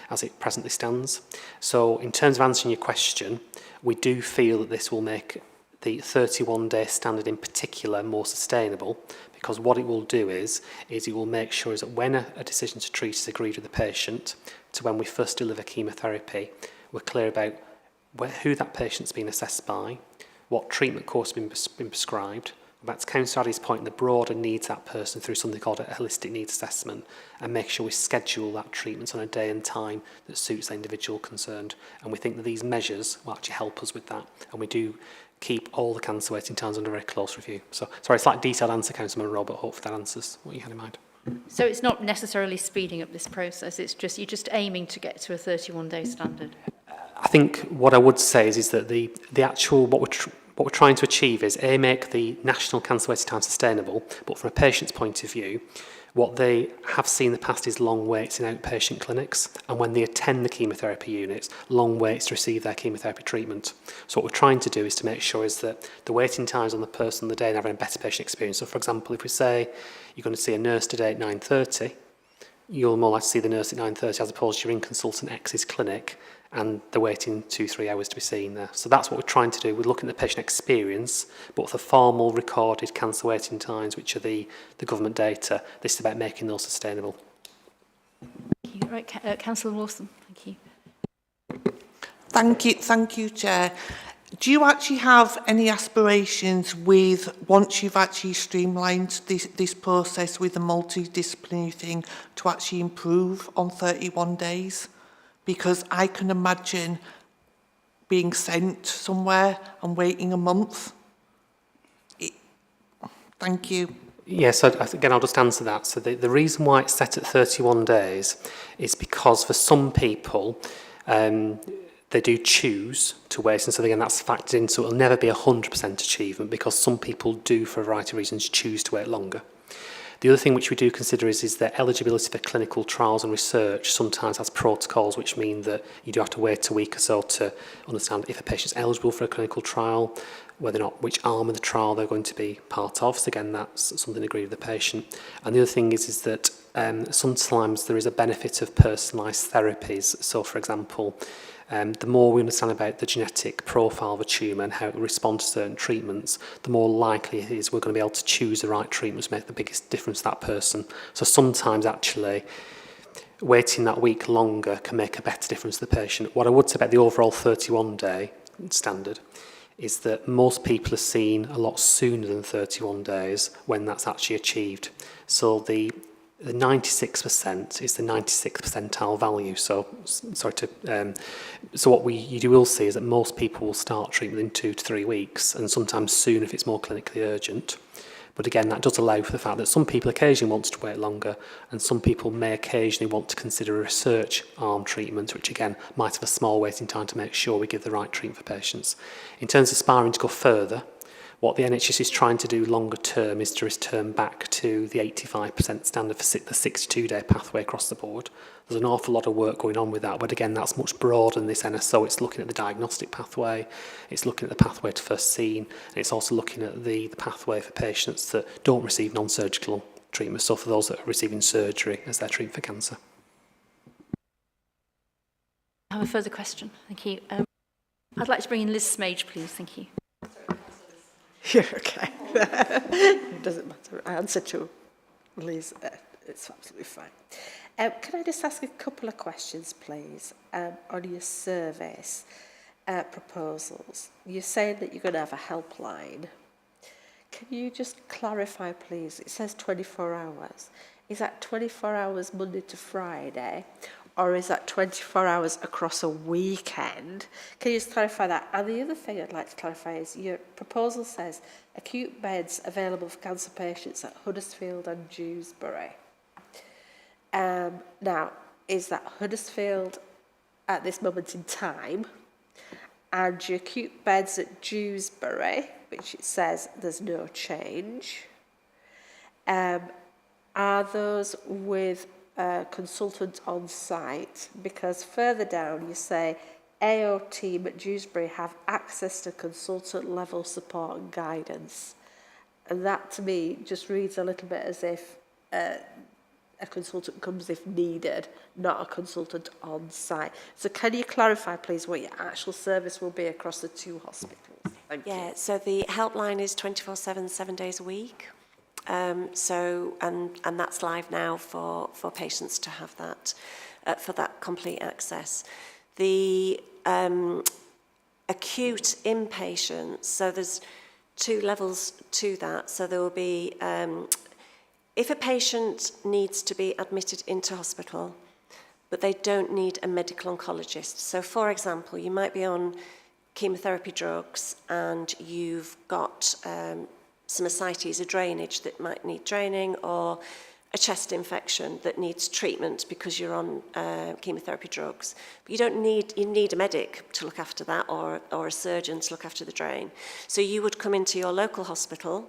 as it presently stands. So in terms of answering your question, we do feel that this will make the 31-day standard in particular more sustainable, because what it will do is it will make sure is that when a decision to treat is agreed with the patient to when we first deliver chemotherapy, we're clear about who that patient's been assessed by, what treatment course has been prescribed. Back to Councillor Addy's point, the broader needs that person through something called a holistic needs assessment, and make sure we schedule that treatment on a day and time that suits the individual concerned. And we think that these measures will actually help us with that, and we do keep all the cancer waiting times under very close review. So, sorry, slight detailed answer, Councillor Monroe, but hopefully that answers what you had in mind. So it's not necessarily speeding up this process, it's just you're just aiming to get to a 31-day standard? I think what I would say is that the actual, what we're trying to achieve is make the national cancer waiting time sustainable, but from a patient's point of view, what they have seen in the past is long waits in outpatient clinics, and when they attend the chemotherapy units, long waits to receive their chemotherapy treatment. So what we're trying to do is to make sure is that the waiting times on the person on the day and having a better patient experience. So for example, if we say you're going to see a nurse today at 9:30, you'll more likely to see the nurse at 9:30 as opposed to you're in consultant X's clinic and they're waiting 2-3 hours to be seen there. So that's what we're trying to do. We're looking at the patient experience, but for formal recorded cancer waiting times, which are the government data, this is about making those sustainable. Thank you. Right, Councillor Lawson, thank you. Thank you, Chair. Do you actually have any aspirations with, once you've actually streamlined this process with the multidisciplinary thing, to actually improve on 31 days? Because I can imagine being sent somewhere and waiting a month. Thank you. Yes, again, I'll just answer that. So the reason why it's set at 31 days is because for some people, they do choose to wait. And so again, that's factored in. So it'll never be 100% achievement because some people do, for a variety of reasons, choose to wait longer. The other thing which we do consider is that eligibility for clinical trials and research sometimes has protocols which mean that you do have to wait a week or so to understand if a patient's eligible for a clinical trial, whether or not which arm of the trial they're going to be part of. So again, that's something agreed with the patient. And the other thing is that sometimes there is a benefit of personalised therapies. So for example, the more we understand about the genetic profile of a tumour and how it will respond to certain treatments, the more likely it is we're going to be able to choose the right treatments to make the biggest difference to that person. So sometimes actually waiting that week longer can make a better difference to the patient. What I would say about the overall 31-day standard is that most people are seen a lot sooner than 31 days when that's actually achieved. So the 96% is the 96th percentile value. So, so what you will see is that most people will start treatment in 2 to 3 weeks, and sometimes soon if it's more clinically urgent. But again, that does allow for the fact that some people occasionally want to wait longer, and some people may occasionally want to consider a research arm treatment, which again might have a small waiting time to make sure we give the right treatment for patients. In terms of aspiring to go further, what the NHS is trying to do longer term is to return back to the 85% standard for the 62-day pathway across the board. There's an awful lot of work going on with that, but again, that's much broader than this NSO. It's looking at the diagnostic pathway, it's looking at the pathway to first seen, and it's also looking at the pathway for patients that don't receive non-surgical treatment, so for those that are receiving surgery as their treatment for cancer. I have a further question, thank you. I'd like to bring in Liz Smage, please, thank you. You're okay. It doesn't matter. I answer to Liz. It's absolutely fine. Can I just ask a couple of questions, please, on your service proposals? You're saying that you're going to have a helpline. Can you just clarify, please? It says 24 hours. Is that 24 hours Monday to Friday, or is that 24 hours across a weekend? Can you just clarify that? And the other thing I'd like to clarify is your proposal says acute beds available for cancer patients at Huddersfield and Dewsbury. Now, is that Huddersfield at this moment in time, and your acute beds at Dewsbury, which it says there's no change, are those with a consultant on site? Because further down you say AO team at Dewsbury have access to consultant level support and guidance, and that to me just reads a little bit as if a consultant comes if needed, not a consultant on site. So can you clarify, please, what your actual service will be across the two hospitals? Thank you. So the helpline is 24/7, 7 days a week. And that's live now for patients to have that, for that complete access. The acute inpatients, so there's two levels to that. So there will be, if a patient needs to be admitted into hospital, but they don't need a medical oncologist. So for example, you might be on chemotherapy drugs and you've got some ascites, a drainage that might need draining, or a chest infection that needs treatment because you're on chemotherapy drugs. But you need a medic to look after that, or a surgeon to look after the drain. So you would come into your local hospital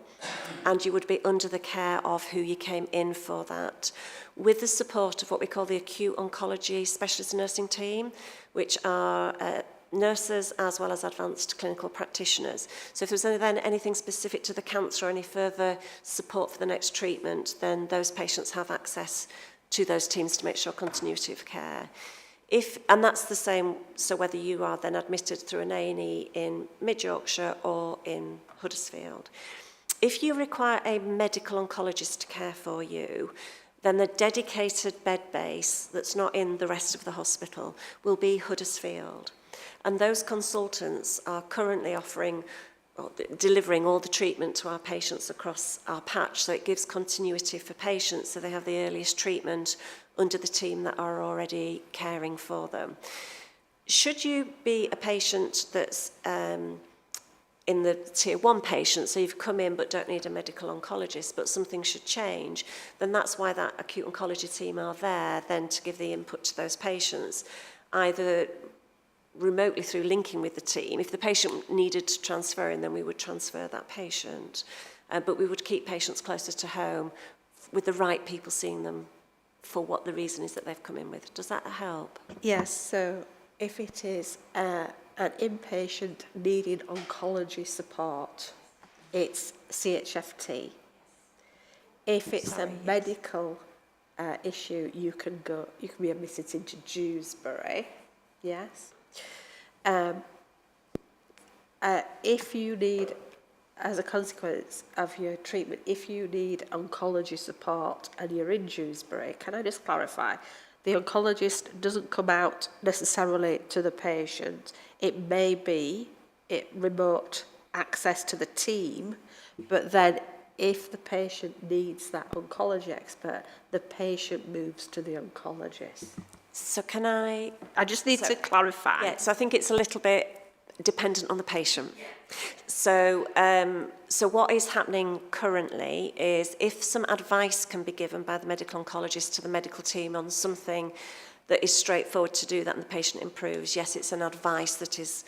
and you would be under the care of who you came in for that, with the support of what we call the acute oncology specialist nursing team, which are nurses as well as advanced clinical practitioners. So if there's then anything specific to the cancer or any further support for the next treatment, then those patients have access to those teams to make sure continuity of care. And that's the same, so whether you are then admitted through an A&E in Mid-Yorkshire or in Huddersfield. If you require a medical oncologist to care for you, then the dedicated bed base that's not in the rest of the hospital will be Huddersfield. And those consultants are currently offering or delivering all the treatment to our patients across our patch, so it gives continuity for patients so they have the earliest treatment under the team that are already caring for them. Should you be a patient that's in the tier 1 patient, so you've come in but don't need a medical oncologist, but something should change, then that's why that acute oncology team are there then to give the input to those patients, either remotely through linking with the team. If the patient needed to transfer in, then we would transfer that patient. But we would keep patients closer to home with the right people seeing them for what the reason is that they've come in with. Does that help? Yes, so if it is an inpatient needing oncology support, it's CHFT. If it's a medical issue, you can be admitted into Dewsbury. Yes. If you need, as a consequence of your treatment, if you need oncology support and you're in Dewsbury, can I just clarify? The oncologist doesn't come out necessarily to the patient. It may be remote access to the team, but then if the patient needs that oncology expert, the patient moves to the oncologist. So can I just need to clarify. Yeah, so I think it's a little bit dependent on the patient. So what is happening currently is if some advice can be given by the medical oncologist to the medical team on something that is straightforward to do that and the patient improves, yes, it's an advice that is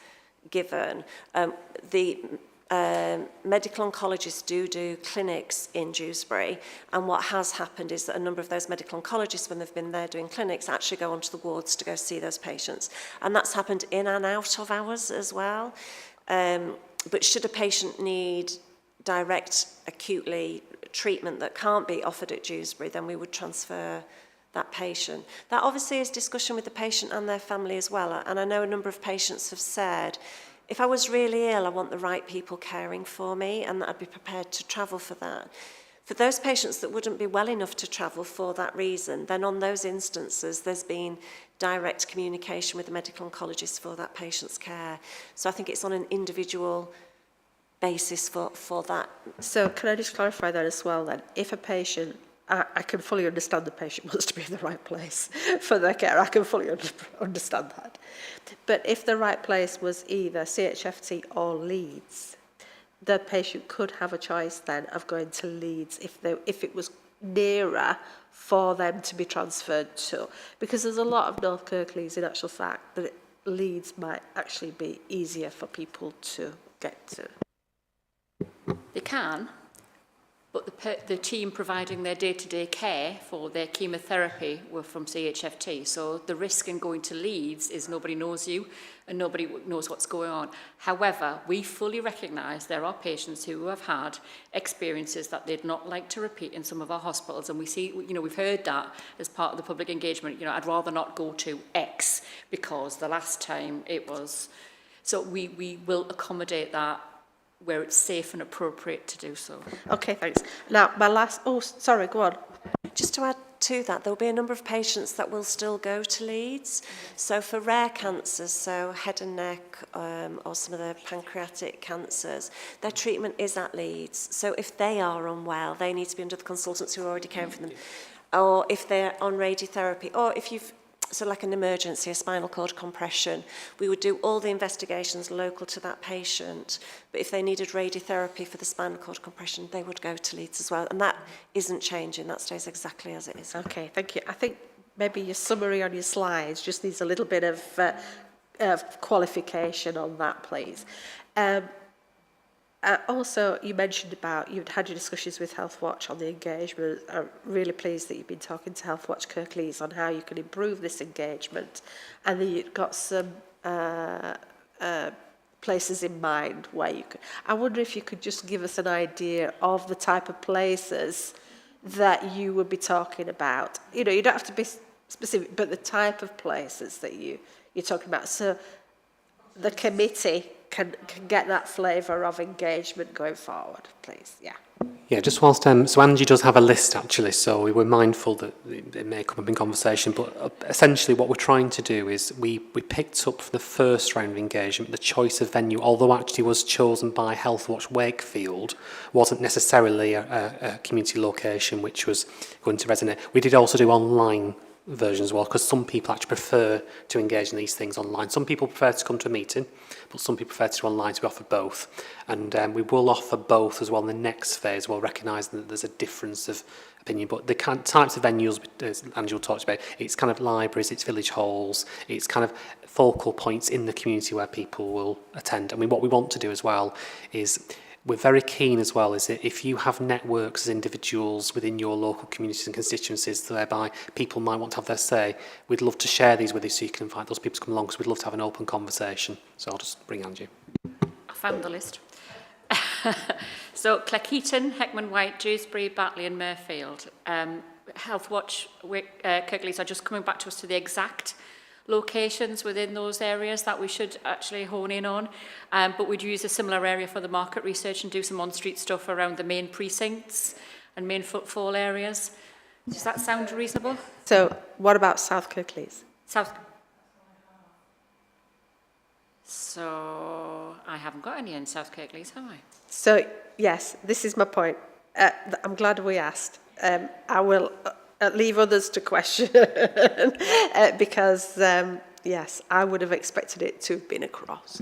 given. The medical oncologists do clinics in Dewsbury, and what has happened is that a number of those medical oncologists, when they've been there doing clinics, actually go onto the wards to go see those patients, and that's happened in and out of hours as well. But should a patient need direct acutely treatment that can't be offered at Dewsbury, then we would transfer that patient. That obviously is discussion with the patient and their family as well, and I know a number of patients have said, if I was really ill, I want the right people caring for me, and that I'd be prepared to travel for that. For those patients that wouldn't be well enough to travel for that reason, then on those instances, there's been direct communication with the medical oncologist for that patient's care. So I think it's on an individual basis for that. So can I just clarify that as well then? If a patient, I can fully understand the patient wants to be in the right place for their care. I can fully understand that. But if the right place was either CHFT or Leeds, the patient could have a choice then of going to Leeds if it was nearer for them to be transferred to. Because there's a lot of North Kirklees in actual fact that Leeds might actually be easier for people to get to. They can, but the team providing their day-to-day care for their chemotherapy were from CHFT. So the risk in going to Leeds is nobody knows you and nobody knows what's going on. However, we fully recognise there are patients who have had experiences that they'd not like to repeat in some of our hospitals. And we see, we've heard that as part of the public engagement. I'd rather not go to X because the last time it was. So we will accommodate that where it's safe and appropriate to do so. Okay, thanks. Now, sorry, go on. Just to add to that, there will be a number of patients that will still go to Leeds. So for rare cancers, so head and neck or some of the pancreatic cancers, their treatment is at Leeds. So if they are unwell, they need to be under the consultants who are already caring for them. Or if they're on radiotherapy, or if you've so like an emergency, a spinal cord compression, we would do all the investigations local to that patient. But if they needed radiotherapy for the spinal cord compression, they would go to Leeds as well. And that isn't changing. That stays exactly as it is. Okay, thank you. I think maybe your summary on your slides just needs a little bit of qualification on that, please. Also, you mentioned about you'd had your discussions with Healthwatch on the engagement. I'm really pleased that you've been talking to Healthwatch Kirklees on how you can improve this engagement, and then you've got some places in mind where you could. I wonder if you could just give us an idea of the type of places that you would be talking about. You don't have to be specific, but the type of places that you're talking about. So the committee can get that flavour of engagement going forward, please. Yeah, just whilst, so Angie does have a list actually, so we were mindful that it may come up in conversation, but essentially what we're trying to do is we picked up for the first round of engagement the choice of venue, although actually was chosen by Healthwatch Wakefield, wasn't necessarily a community location which was going to resonate. We did also do online version as well, because some people actually prefer to engage in these things online. Some people prefer to come to a meeting, but some people prefer to do online, so we offer both. And we will offer both as well in the next phase, while recognising that there's a difference of opinion. But the types of venues, as Angela talked about, it's kind of libraries, it's village halls, it's kind of focal points in the community where people will attend. I mean, what we want to do as well is we're very keen as well is that if you have networks as individuals within your local communities and constituencies whereby people might want to have their say, we'd love to share these with you so you can invite those people to come along, because we'd love to have an open conversation. So I'll just bring Angie. I found the list. So Cleckheaton, Heckman White, Dewsbury, Batley and Mirfield. Healthwatch Kirklees are just coming back to us to the exact locations within those areas that we should actually hone in on, but we'd use a similar area for the market research and do some on-street stuff around the main precincts and main footfall areas. Does that sound reasonable? So what about South Kirklees? So I haven't got any in South Kirklees, have I? So yes, this is my point. I'm glad we asked. I will leave others to question because yes, I would have expected it to have been across.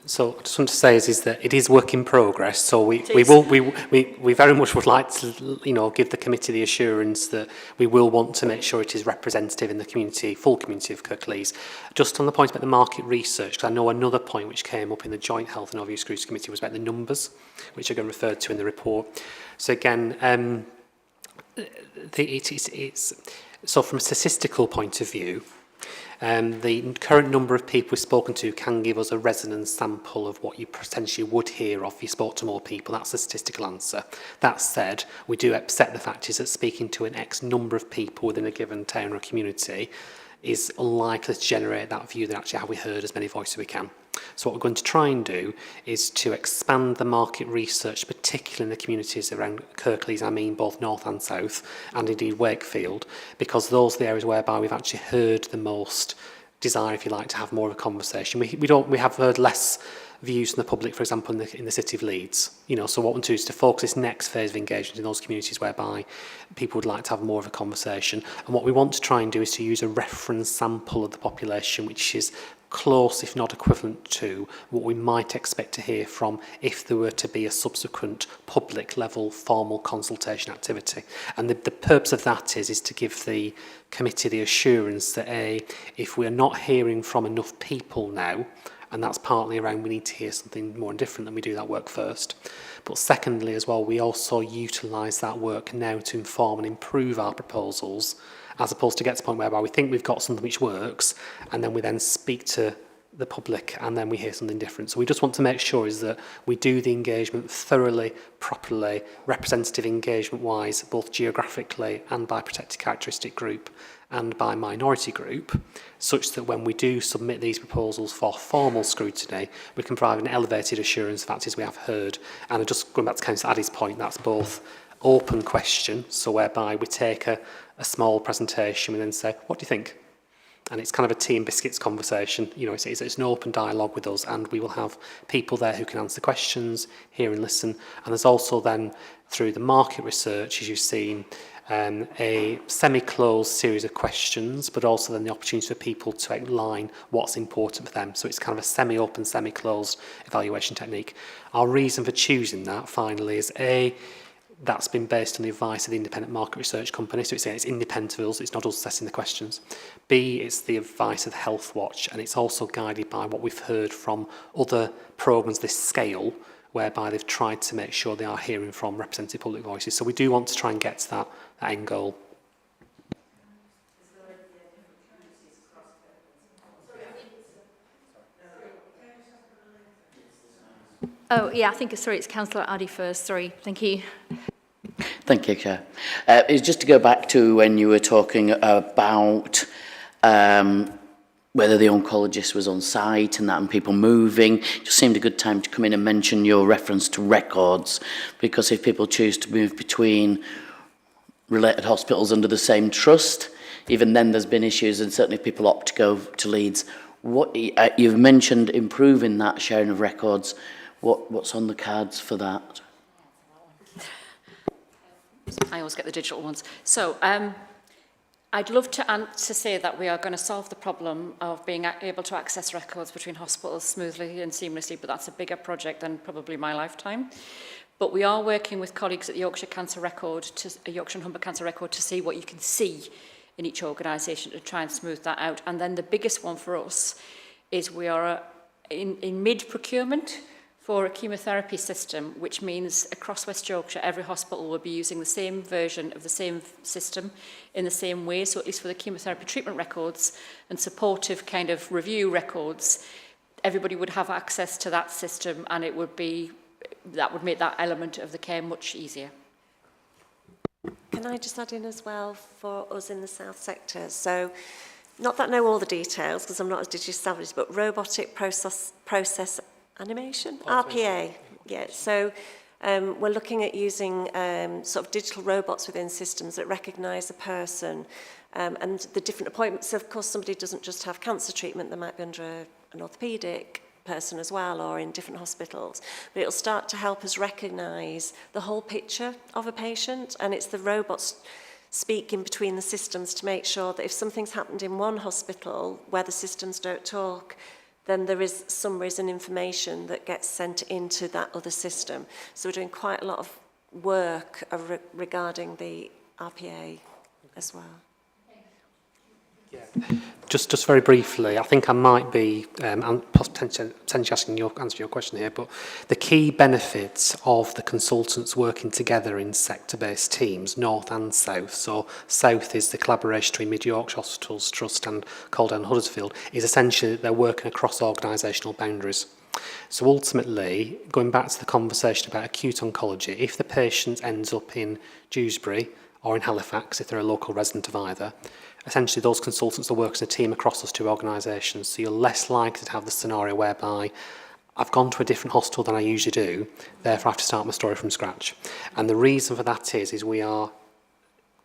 So I just want to say is that it is work in progress. So we very much would like to give the committee the assurance that we will want to make sure it is representative in the community, full community of Kirklees. Just on the point about the market research, because I know another point which came up in the Joint Health and Overview Scrutiny Committee was about the numbers, which are going referred to in the report. So again, so from a statistical point of view, the current number of people we've spoken to can give us a resonance sample of what you potentially would hear if you spoke to more people. That's the statistical answer. That said, we do accept the fact is that speaking to an X number of people within a given town or community is unlikely to generate that view that actually have we heard as many voices as we can. So what we're going to try and do is to expand the market research, particularly in the communities around Kirklees, I mean both north and south, and indeed Wakefield, because those are the areas whereby we've actually heard the most desire, if you like, to have more of a conversation. We have heard less views from the public, for example, in the City of Leeds. You know, so what we want to do is to focus this next phase of engagement in those communities whereby people would like to have more of a conversation. And what we want to try and do is to use a reference sample of the population which is close, if not equivalent to, what we might expect to hear from if there were to be a subsequent public level formal consultation activity. And the purpose of that is to give the committee the assurance that if we're not hearing from enough people now, and that's partly around we need to hear something more and different, then we do that work first. But secondly as well, we also utilise that work now to inform and improve our proposals, as opposed to get to the point whereby we think we've got something which works, and then we then speak to the public and then we hear something different. So we just want to make sure is that we do the engagement thoroughly, properly, representative engagement-wise, both geographically and by protected characteristic group and by minority group, such that when we do submit these proposals for formal scrutiny, we can provide an elevated assurance that is we have heard. And just going back to Councillor Addy's point, that's both open question, so whereby we take a small presentation and then say, what do you think? And it's kind of a tea and biscuits conversation. You know, it's an open dialogue with us, and we will have people there who can answer questions, hear and listen. And there's also then, through the market research, as you've seen, a semi-closed series of questions, but also then the opportunity for people to outline what's important for them. So it's kind of a semi-open, semi-closed evaluation technique. Our reason for choosing that, finally, is that's been based on the advice of the independent market research company. So it's independent of us, it's not us assessing the questions. B, it's the advice of the Health Watch, and it's also guided by what we've heard from other programmes this scale, whereby they've tried to make sure they are hearing from representative public voices. So we do want to try and get to that end goal. Oh, yeah, I think, sorry, it's Councillor Addy first. Sorry, thank you. Thank you, Chair. It's just to go back to when you were talking about whether the oncologist was on site and that and people moving. It just seemed a good time to come in and mention your reference to records, because if people choose to move between related hospitals under the same trust, even then there's been issues, and certainly if people opt to go to Leeds. You've mentioned improving that sharing of records. What's on the cards for that? I always get the digital ones. So I'd love to say that we are going to solve the problem of being able to access records between hospitals smoothly and seamlessly, but that's a bigger project than probably my lifetime. But we are working with colleagues at the Yorkshire and Humber Cancer Record to see what you can see in each organisation to try and smooth that out. And then the biggest one for us is we are in mid-procurement for a chemotherapy system, which means across West Yorkshire, every hospital will be using the same version of the same system in the same way. So at least for the chemotherapy treatment records and supportive kind of review records, everybody would have access to that system, and that would make that element of the care much easier. Can I just add in as well for us in the South sector? So, not that I know all the details because I'm not as digitally savvy, but robotic process animation, RPA. Yeah, so we're looking at using sort of digital robots within systems that recognise a person and the different appointments. So of course, somebody doesn't just have cancer treatment, they might be under an orthopaedic person as well, or in different hospitals. But it'll start to help us recognise the whole picture of a patient, and it's the robots speaking between the systems to make sure that if something's happened in one hospital where the systems don't talk, then there is summaries and information that gets sent into that other system. So we're doing quite a lot of work regarding the RPA as well. Yeah. Just very briefly, I think I might be potentially answering your question here, but the key benefits of the consultants working together in sector-based teams, North and South, so South is the collaboration between Mid Yorkshire Hospitals Trust and Calder and Huddersfield, is essentially that they're working across organisational boundaries. So ultimately, going back to the conversation about acute oncology, if the patient ends up in Dewsbury or in Halifax, if they're a local resident of either, essentially those consultants will work as a team across those two organisations, so you're less likely to have the scenario whereby I've gone to a different hospital than I usually do, therefore I have to start my story from scratch. And the reason for that is we are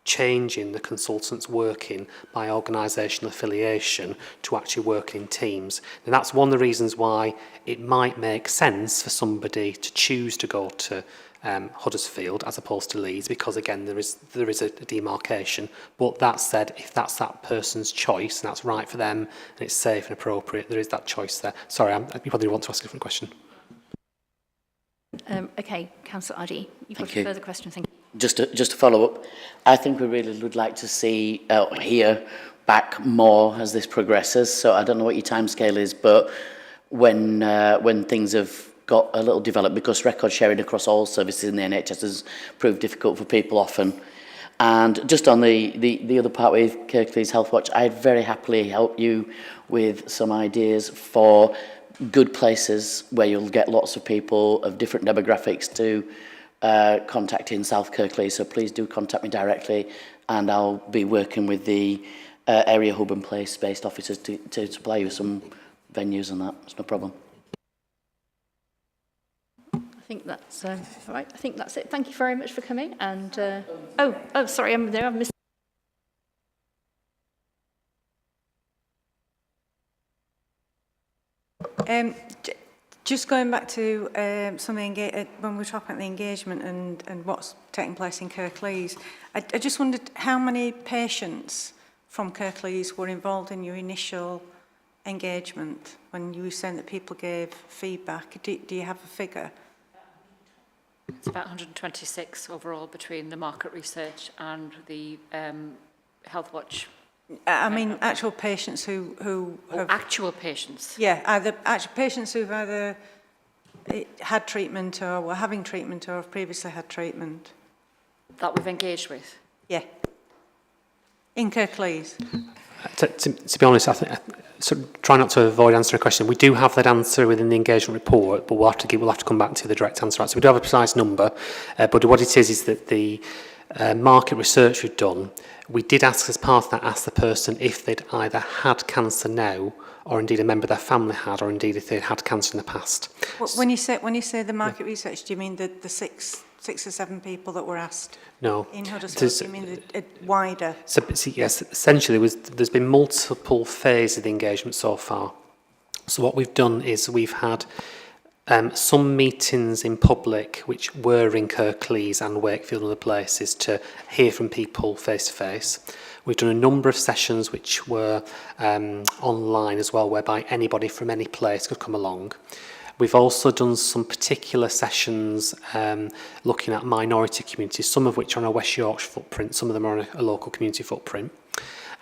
changing the consultants working by organisational affiliation to actually working in teams. And that's one of the reasons why it might make sense for somebody to choose to go to Huddersfield as opposed to Leeds, because again there is a demarcation. But that said, if that's that person's choice and that's right for them and it's safe and appropriate, there is that choice there. Sorry, you probably want to ask a different question. Okay, Councillor Addy, you've got Thank a you. further question. Thank you. Just to follow up, I think we really would like to see, hear back more as this progresses. So I don't know what your timescale is, but when things have got a little developed, because record sharing across all services in the NHS has proved difficult for people often. And just on the other part with Kirklees Health Watch, I'd very happily help you with some ideas for good places where you'll get lots of people of different demographics to contact in South Kirklees. So please do contact me directly, and I'll be working with the area hub and place-based officers to supply you with some venues and that. It's no problem. I think that's all right. I think that's it. Thank you very much for coming. And sorry, I've missed. Just going back to when we were talking about the engagement and what's taking place in Kirklees, I just wondered how many patients from Kirklees were involved in your initial engagement when you were saying that people gave feedback. Do you have a figure? It's about 126 overall between the market research and the Health Watch. I mean, actual patients who have... Actual patients? Yeah, either actual patients who've either had treatment or were having treatment or have previously had treatment. That we've engaged with? Yeah. In Kirklees. To be honest, I think try not to avoid answering a question. We do have that answer within the engagement report, but we'll have to come back to the direct answer. So we do have a precise number, but what it is that the market research we've done, we did ask as part of that, ask the person if they'd either had cancer now, or indeed a member of their family had, or indeed if they'd had cancer in the past. When you say the market research, do you mean the six or seven people that were asked? No. In Huddersfield, do you mean the wider? So yes, essentially there's been multiple phases of the engagement so far. So what we've done is we've had some meetings in public which were in Kirklees and Wakefield and other places to hear from people face to face. We've done a number of sessions which were online as well, whereby anybody from any place could come along. We've also done some particular sessions looking at minority communities, some of which are on a West Yorkshire footprint, some of them are on a local community footprint.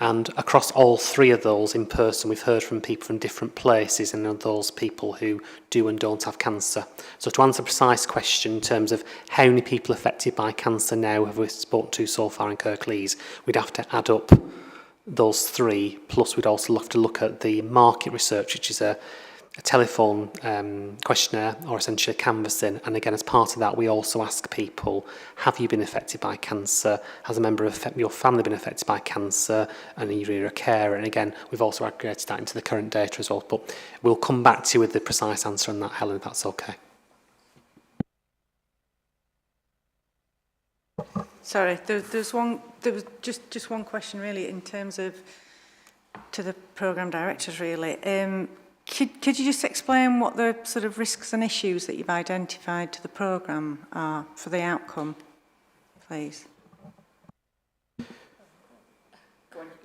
And across all three of those in person, we've heard from people from different places and those people who do and don't have cancer. So to answer a precise question in terms of how many people affected by cancer now have we spoken to so far in Kirklees, we'd have to add up those three, plus we'd also have to look at the market research, which is a telephone questionnaire, or essentially a canvassing. And again, as part of that, we also ask people, have you been affected by cancer? Has a member of your family been affected by cancer? And you're a carer. And again, we've also aggregated that into the current data as well. But we'll come back to you with the precise answer on that, Helen, if that's okay. Sorry, there was just one question really in terms of to the programme directors really. Could you just explain what the sort of risks and issues that you've identified to the programme are for the outcome, please?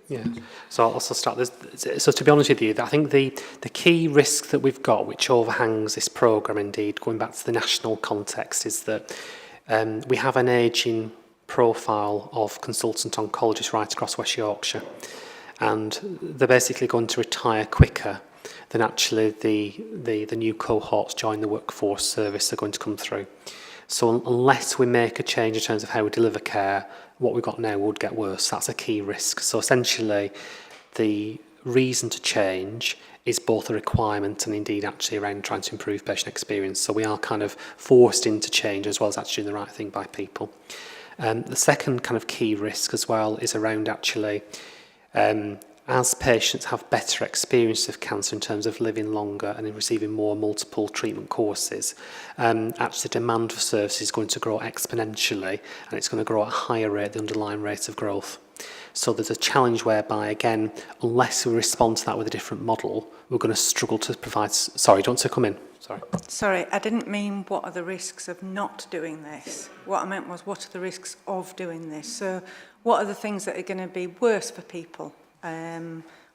Yeah, so I'll also start this. So to be honest with you, I think the key risk that we've got, which overhangs this programme indeed, going back to the national context, is that we have an ageing profile of consultant oncologists right across West Yorkshire, and they're basically going to retire quicker than actually the new cohorts join the workforce service are going to come through. So unless we make a change in terms of how we deliver care, what we've got now would get worse. That's a key risk. So essentially, the reason to change is both a requirement and indeed actually around trying to improve patient experience. So we are kind of forced into change as well as actually doing the right thing by people. The second kind of key risk as well is around actually as patients have better experience of cancer in terms of living longer and in receiving more multiple treatment courses, actually demand for services is going to grow exponentially, and it's going to grow at a higher rate, the underlying rate of growth. So there's a challenge whereby, again, unless we respond to that with a different model, we're going to struggle to provide... Sorry, do you want to come in? Sorry. Sorry, I didn't mean what are the risks of not doing this. What I meant was what are the risks of doing this. So what are the things that are going to be worse for people?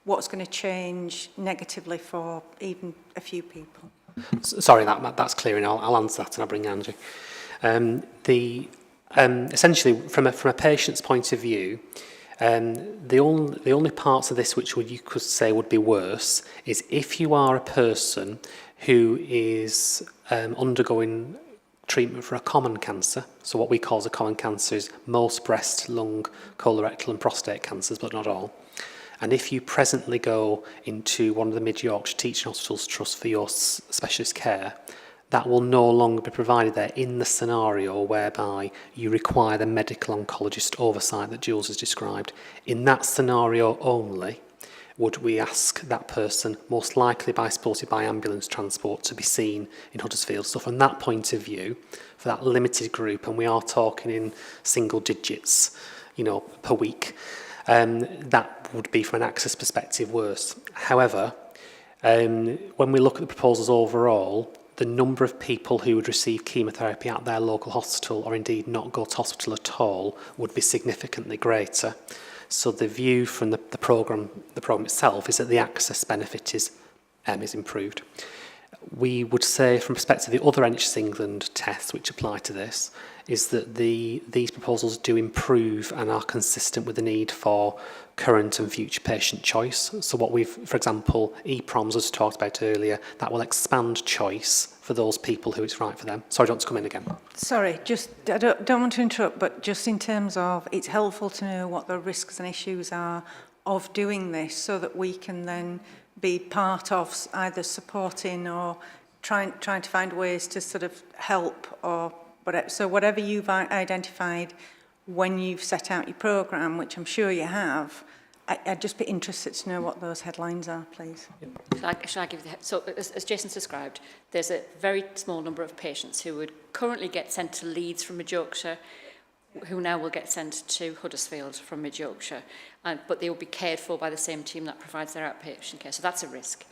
What's going to change negatively for even a few people? Sorry, that's clear, and I'll answer that and I'll bring Angie. Essentially, from a patient's point of view, the only parts of this which you could say would be worse is if you are a person who is undergoing treatment for a common cancer. So what we call as a common cancer is most breast, lung, colorectal and prostate cancers, but not all. And if you presently go into one of the Mid-Yorkshire Teaching Hospitals Trust for your specialist care, that will no longer be provided there in the scenario whereby you require the medical oncologist oversight that Jules has described. In that scenario only, would we ask that person, most likely supported by ambulance transport, to be seen in Huddersfield. So from that point of view, for that limited group, and we are talking in single digits, per week, that would be, from an access perspective, worse. However, when we look at the proposals overall, the number of people who would receive chemotherapy at their local hospital, or indeed not go to hospital at all, would be significantly greater. So the view from the programme itself is that the access benefit is improved. We would say, from perspective of the other NHS England tests which apply to this, is that these proposals do improve and are consistent with the need for current and future patient choice. So what for example, EPROMs, as talked about earlier, that will expand choice for those people who it's right for them. Sorry, do you want to come in again? Sorry, I don't want to interrupt, but just in terms of, it's helpful to know what the risks and issues are of doing this so that we can then be part of either supporting or trying to find ways to sort of help or whatever. So whatever you've identified when you've set out your programme, which I'm sure you have, I'd just be interested to know what those headlines are, please. Shall I give you so, as Jason's described, there's a very small number of patients who would currently get sent to Leeds from Mid-Yorkshire, who now will get sent to Huddersfield from Mid-Yorkshire, but they will be cared for by the same team that provides their outpatient care. So that's a risk.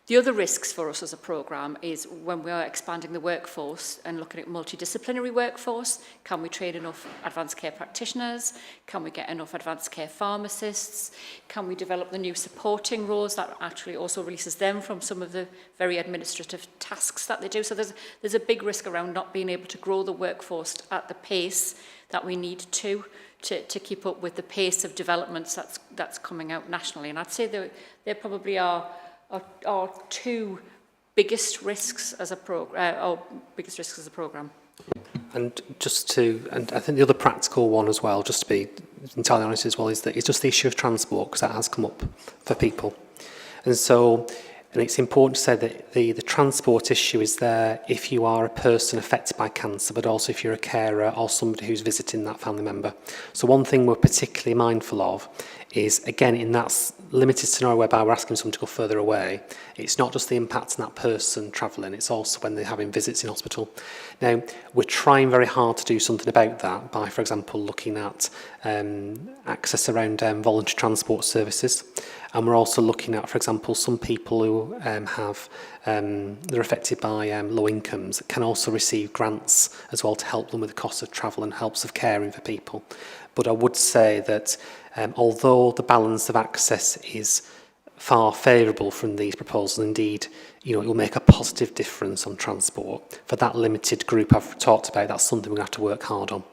The other risks for us as a programme is when we are expanding the workforce and looking at multidisciplinary workforce. Can we train enough advanced care practitioners? Can we get enough advanced care pharmacists? Can we develop the new supporting roles that actually also releases them from some of the very administrative tasks that they do? So there's a big risk around not being able to grow the workforce at the pace that we need to keep up with the pace of developments that's coming out nationally. And I'd say there probably are two biggest risks as a programme. And I think the other practical one as well, just to be entirely honest as well, is that it's just the issue of transport, because that has come up for people. And it's important to say that the transport issue is there if you are a person affected by cancer, but also if you're a carer or somebody who's visiting that family member. So one thing we're particularly mindful of is, again, in that limited scenario whereby we're asking someone to go further away, it's not just the impact on that person travelling, it's also when they're having visits in hospital. Now, we're trying very hard to do something about that by, for example, looking at access around voluntary transport services. And we're also looking at, for example, some people who they're affected by low incomes can also receive grants as well to help them with the cost of travel and helps of caring for people. But I would say that although the balance of access is far favourable from these proposals, indeed, it will make a positive difference on transport. For that limited group I've talked about, that's something we're going to have to work hard on.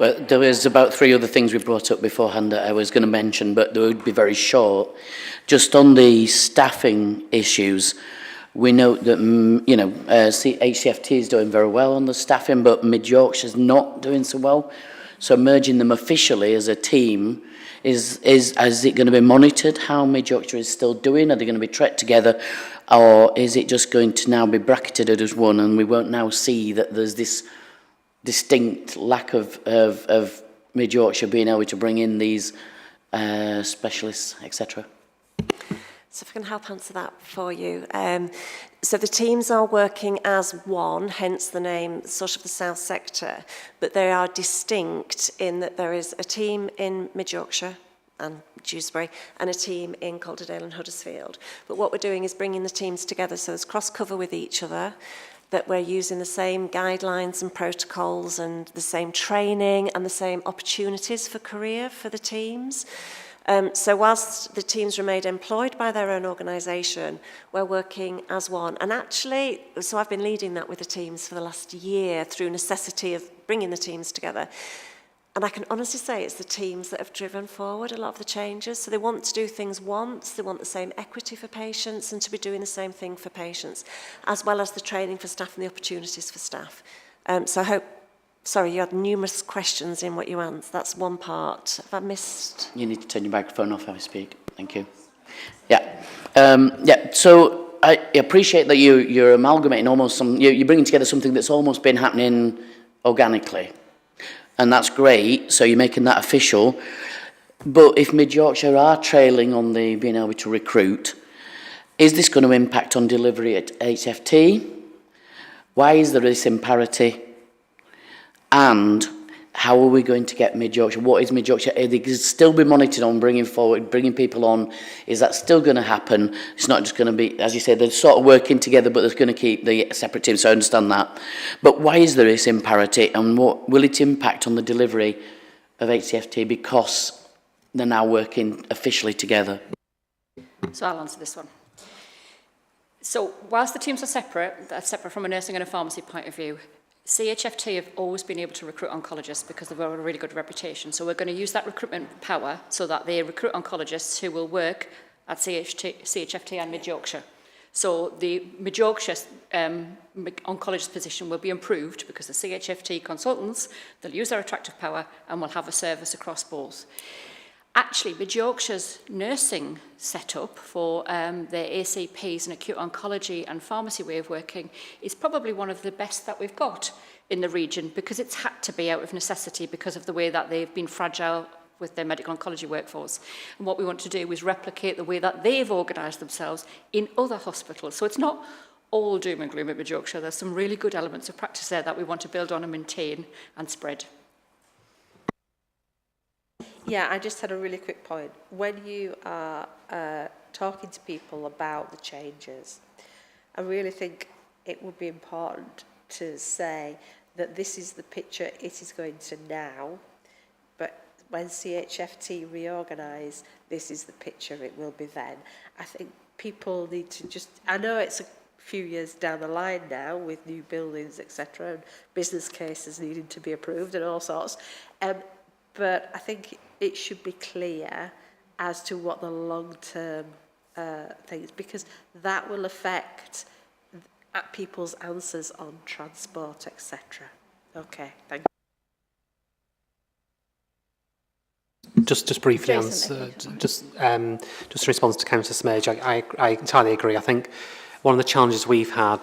Well, there was about 3 other things we brought up beforehand that I was going to mention, but they would be very short. Just on the staffing issues, we note that, HCFT is doing very well on the staffing, but Mid-Yorkshire's not doing so well. So merging them officially as a team, is it going to be monitored how Mid-Yorkshire is still doing? Are they going to be treated together? Or is it just going to now be bracketed as one and we won't now see that there's this distinct lack of Mid-Yorkshire being able to bring in these specialists, etc.? So if I can help answer that for you. So the teams are working as one, hence the name, sort of the South Sector, but they are distinct in that there is a team in Mid-Yorkshire and Dewsbury and a team in Calderdale and Huddersfield. But what we're doing is bringing the teams together so there's cross-cover with each other, that we're using the same guidelines and protocols and the same training and the same opportunities for career for the teams. So whilst the teams remain employed by their own organisation, we're working as one. And actually, so I've been leading that with the teams for the last year through necessity of bringing the teams together. And I can honestly say it's the teams that have driven forward a lot of the changes. So they want to do things once, they want the same equity for patients and to be doing the same thing for patients, as well as the training for staff and the opportunities for staff. So I hope, sorry, you had numerous questions in what you answered. That's one part. Have I missed? You need to turn your microphone off when I speak. Thank you. Yeah. So I appreciate that you're amalgamating almost you're bringing together something that's almost been happening organically. And that's great, so you're making that official. But if Mid-Yorkshire are trailing on the being able to recruit, is this going to impact on delivery at HFT? Why is there this imparity? And how are we going to get Mid-Yorkshire? What is Mid-Yorkshire? Are they still be monitored on bringing people on? Is that still going to happen? It's not just going to be, as you say, they're sort of working together, but they're going to keep the separate teams, so I understand that. But why is there this imparity, and what will it impact on the delivery of HCFT because they're now working officially together? So I'll answer this one. So whilst the teams are separate from a nursing and a pharmacy point of view, CHFT have always been able to recruit oncologists because they've got a really good reputation. So we're going to use that recruitment power so that they recruit oncologists who will work at CHFT and Mid-Yorkshire. So the Mid-Yorkshire oncologist position will be improved because the CHFT consultants, they'll use their attractive power and will have a service across both. Actually, Mid-Yorkshire's nursing setup for their ACPs and acute oncology and pharmacy way of working is probably one of the best that we've got in the region because it's had to be out of necessity because of the way that they've been fragile with their medical oncology workforce. And what we want to do is replicate the way that they've organised themselves in other hospitals. So it's not all doom and gloom at Mid-Yorkshire. There's some really good elements of practice there that we want to build on and maintain and spread. Yeah, I just had a really quick point. When you are talking to people about the changes, I really think it would be important to say that this is the picture it is going to now, but when CHFT reorganise, this is the picture it will be then. I think people need to just, I know it's a few years down the line now with new buildings, etc., and business cases needing to be approved and all sorts, but I think it should be clear as to what the long-term things, because that will affect people's answers on transport, etc. Okay, thank you. Just briefly Jason, answer, just in response to Councillor Smage, I entirely agree. I think one of the challenges we've had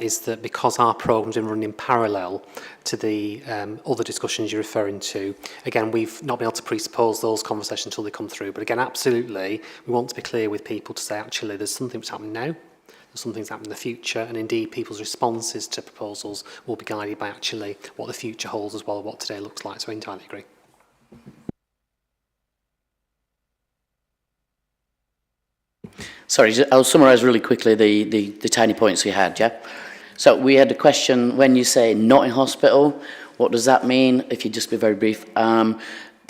is that because our programme's been running in parallel to the other discussions you're referring to, again, we've not been able to presuppose those conversations until they come through. But again, absolutely, we want to be clear with people to say, actually, there's something that's happening now, there's something that's happening in the future, and indeed, people's responses to proposals will be guided by actually what the future holds as well as what today looks like. So I entirely agree. Sorry, I'll summarise really quickly the tiny points we had, yeah? So we had a question, when you say not in hospital, what does that mean? If you just be very brief.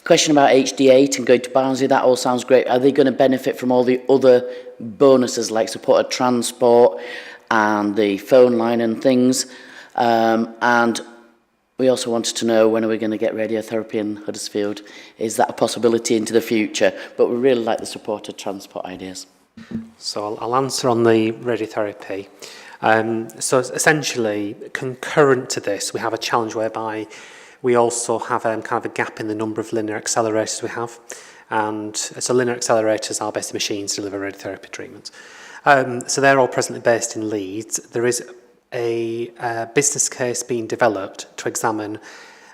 Question about HD8 and going to Barnsley, that all sounds great. Are they going to benefit from all the other bonuses like supported transport and the phone line and things? And we also wanted to know, when are we going to get radiotherapy in Huddersfield? Is that a possibility into the future? But we really like the supported transport ideas. So I'll answer on the radiotherapy. So essentially, concurrent to this, we have a challenge whereby we also have kind of a gap in the number of linear accelerators we have. And so linear accelerators are basically machines to deliver radiotherapy treatment. So they're all presently based in Leeds. There is a business case being developed to examine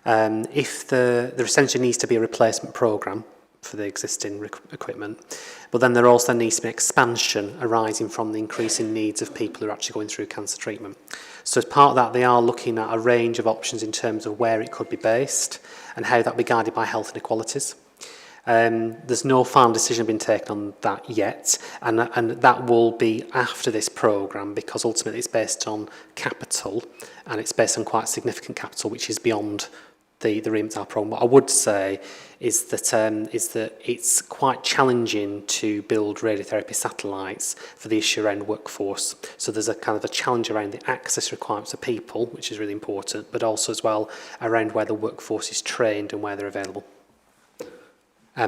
if there essentially needs to be a replacement programme for the existing equipment, but then there also needs to be expansion arising from the increasing needs of people who are actually going through cancer treatment. So as part of that, they are looking at a range of options in terms of where it could be based and how that will be guided by health inequalities. There's no final decision been taken on that yet, and that will be after this programme, because ultimately it's based on capital, and it's based on quite significant capital, which is beyond the remit of our programme. What I would say is that it's quite challenging to build radiotherapy satellites for the issue around workforce. So there's a kind of a challenge around the access requirements of people, which is really important, but also as well around where the workforce is trained and where they're available.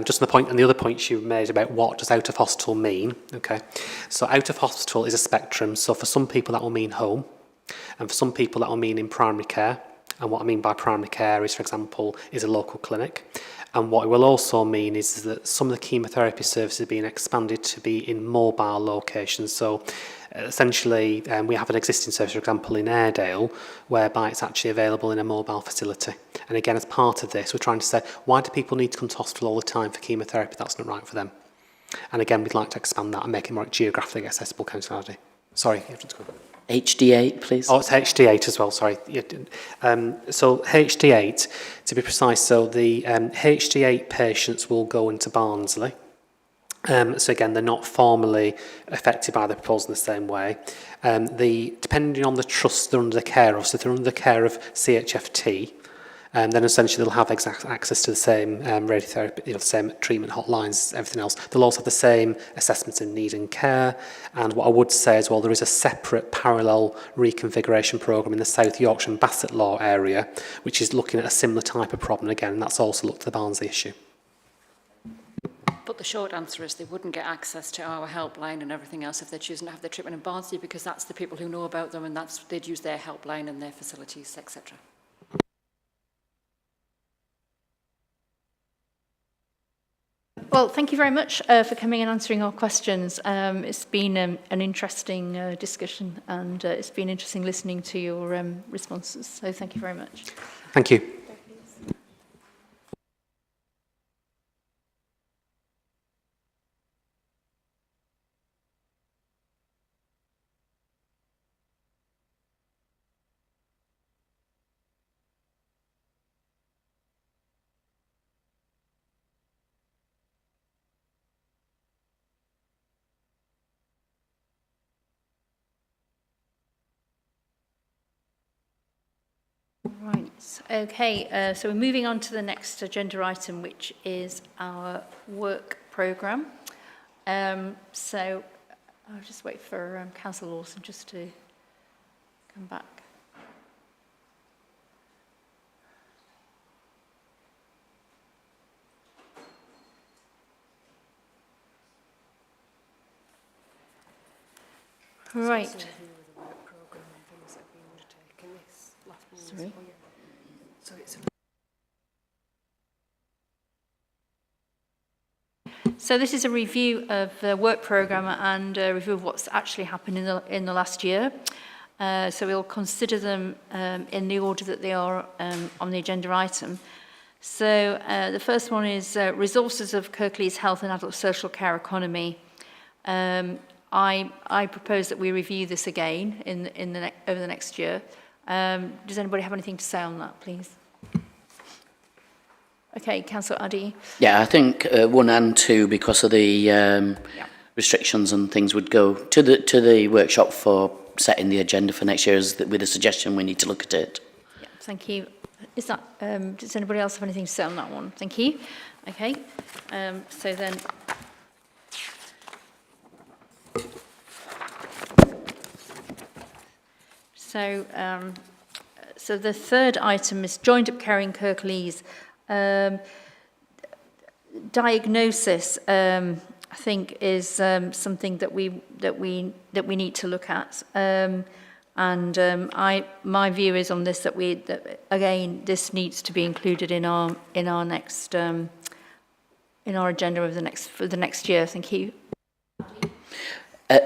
Just on the point, and the other point you made about what does out of hospital mean, okay? So out of hospital is a spectrum. So for some people that will mean home, and for some people that will mean in primary care. And what I mean by primary care is, for example, is a local clinic. And what it will also mean is that some of the chemotherapy services are being expanded to be in mobile locations. So essentially, we have an existing service, for example, in Airedale, whereby it's actually available in a mobile facility. And again, as part of this, we're trying to say, why do people need to come to hospital all the time for chemotherapy? That's not right for them. And again, we'd like to expand that and make it more geographically accessible county. Sorry, you have to go. HD8, please. Oh, it's HD8 as well, sorry. So HD8, to be precise, so the HD8 patients will go into Barnsley. So again, they're not formally affected by the proposal in the same way. Depending on the trust they're under the care of, so if they're under the care of CHFT, then essentially they'll have access to the same radiotherapy, the same treatment hotlines, everything else. They'll also have the same assessments in need and care. And what I would say as well, there is a separate parallel reconfiguration programme in the South Yorkshire and Bassett Law area, which is looking at a similar type of problem. Again, and that's also looked at the Barnsley issue. But the short answer is they wouldn't get access to our helpline and everything else if they're choosing to have their treatment in Barnsley, because that's the people who know about them, and they'd use their helpline and their facilities, etc. Well, thank you very much for coming and answering our questions. It's been an interesting discussion, and it's been interesting listening to your responses. So thank you very much. Thank you. Right, okay, so we're moving on to the next agenda item, which is our work programme. So I'll just wait for Councillor Lawson just to come back. Right. Sorry. So this is a review of the work programme and a review of what's actually happened in the last year. So we'll consider them in the order that they are on the agenda item. So the first one is resources of Kirklees Health and Adult Social Care Economy. I propose that we review this again over the next year. Does anybody have anything to say on that, please? Okay, Councillor Addy. Yeah, I think 1 and 2, because of the restrictions and things, would go to the workshop for setting the agenda for next year, with a suggestion we need to look at it. Yeah, thank you. Is that? Does anybody else have anything to say on that one? Thank you. Okay. So then. So the third item is joined up caring Kirklees. Diagnosis, I think, is something that we need to look at. My view is on this that again this needs to be included in our next in our agenda for the next year. Thank you.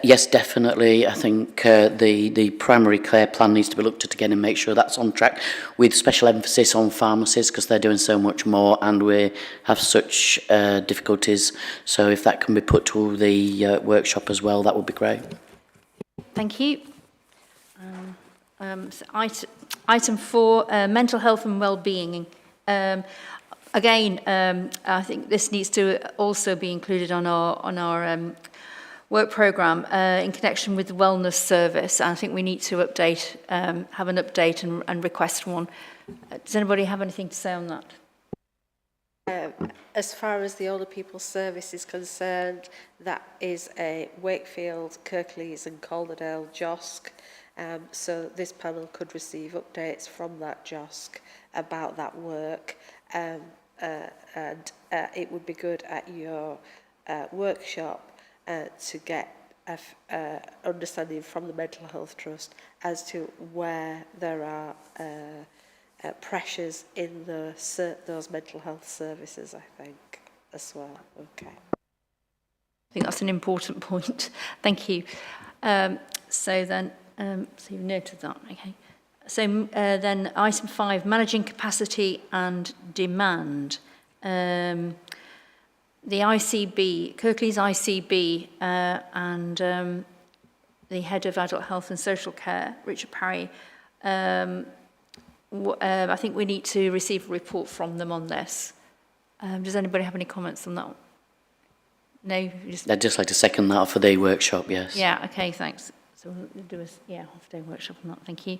Yes, definitely. I think the primary care plan needs to be looked at again and make sure that's on track, with special emphasis on pharmacies because they're doing so much more and we have such difficulties. So if that can be put to the workshop as well, that would be great. Thank you. So item 4, mental health and well-being. Again, I think this needs to also be included on our work programme in connection with the wellness service. I think we need to update, have an update and request one. Does anybody have anything to say on that? As far as the older people's service is concerned, that is a Wakefield, Kirklees and Calderdale JOSC. So this panel could receive updates from that JOSC about that work. And it would be good at your workshop to get a understanding from the Mental Health Trust as to where there are pressures in those mental health services, I think, as well. Okay. I think that's an important point. Thank you. So then, so you've noted that, okay. So then item 5, managing capacity and demand. The ICB, Kirklees ICB, and the head of adult health and social care, Richard Parry, I think we need to receive a report from them on this. Does anybody have any comments on that? No? I'd just like to second that for the workshop, yes. Yeah, okay, thanks. So we'll do a half-day workshop on that, thank you.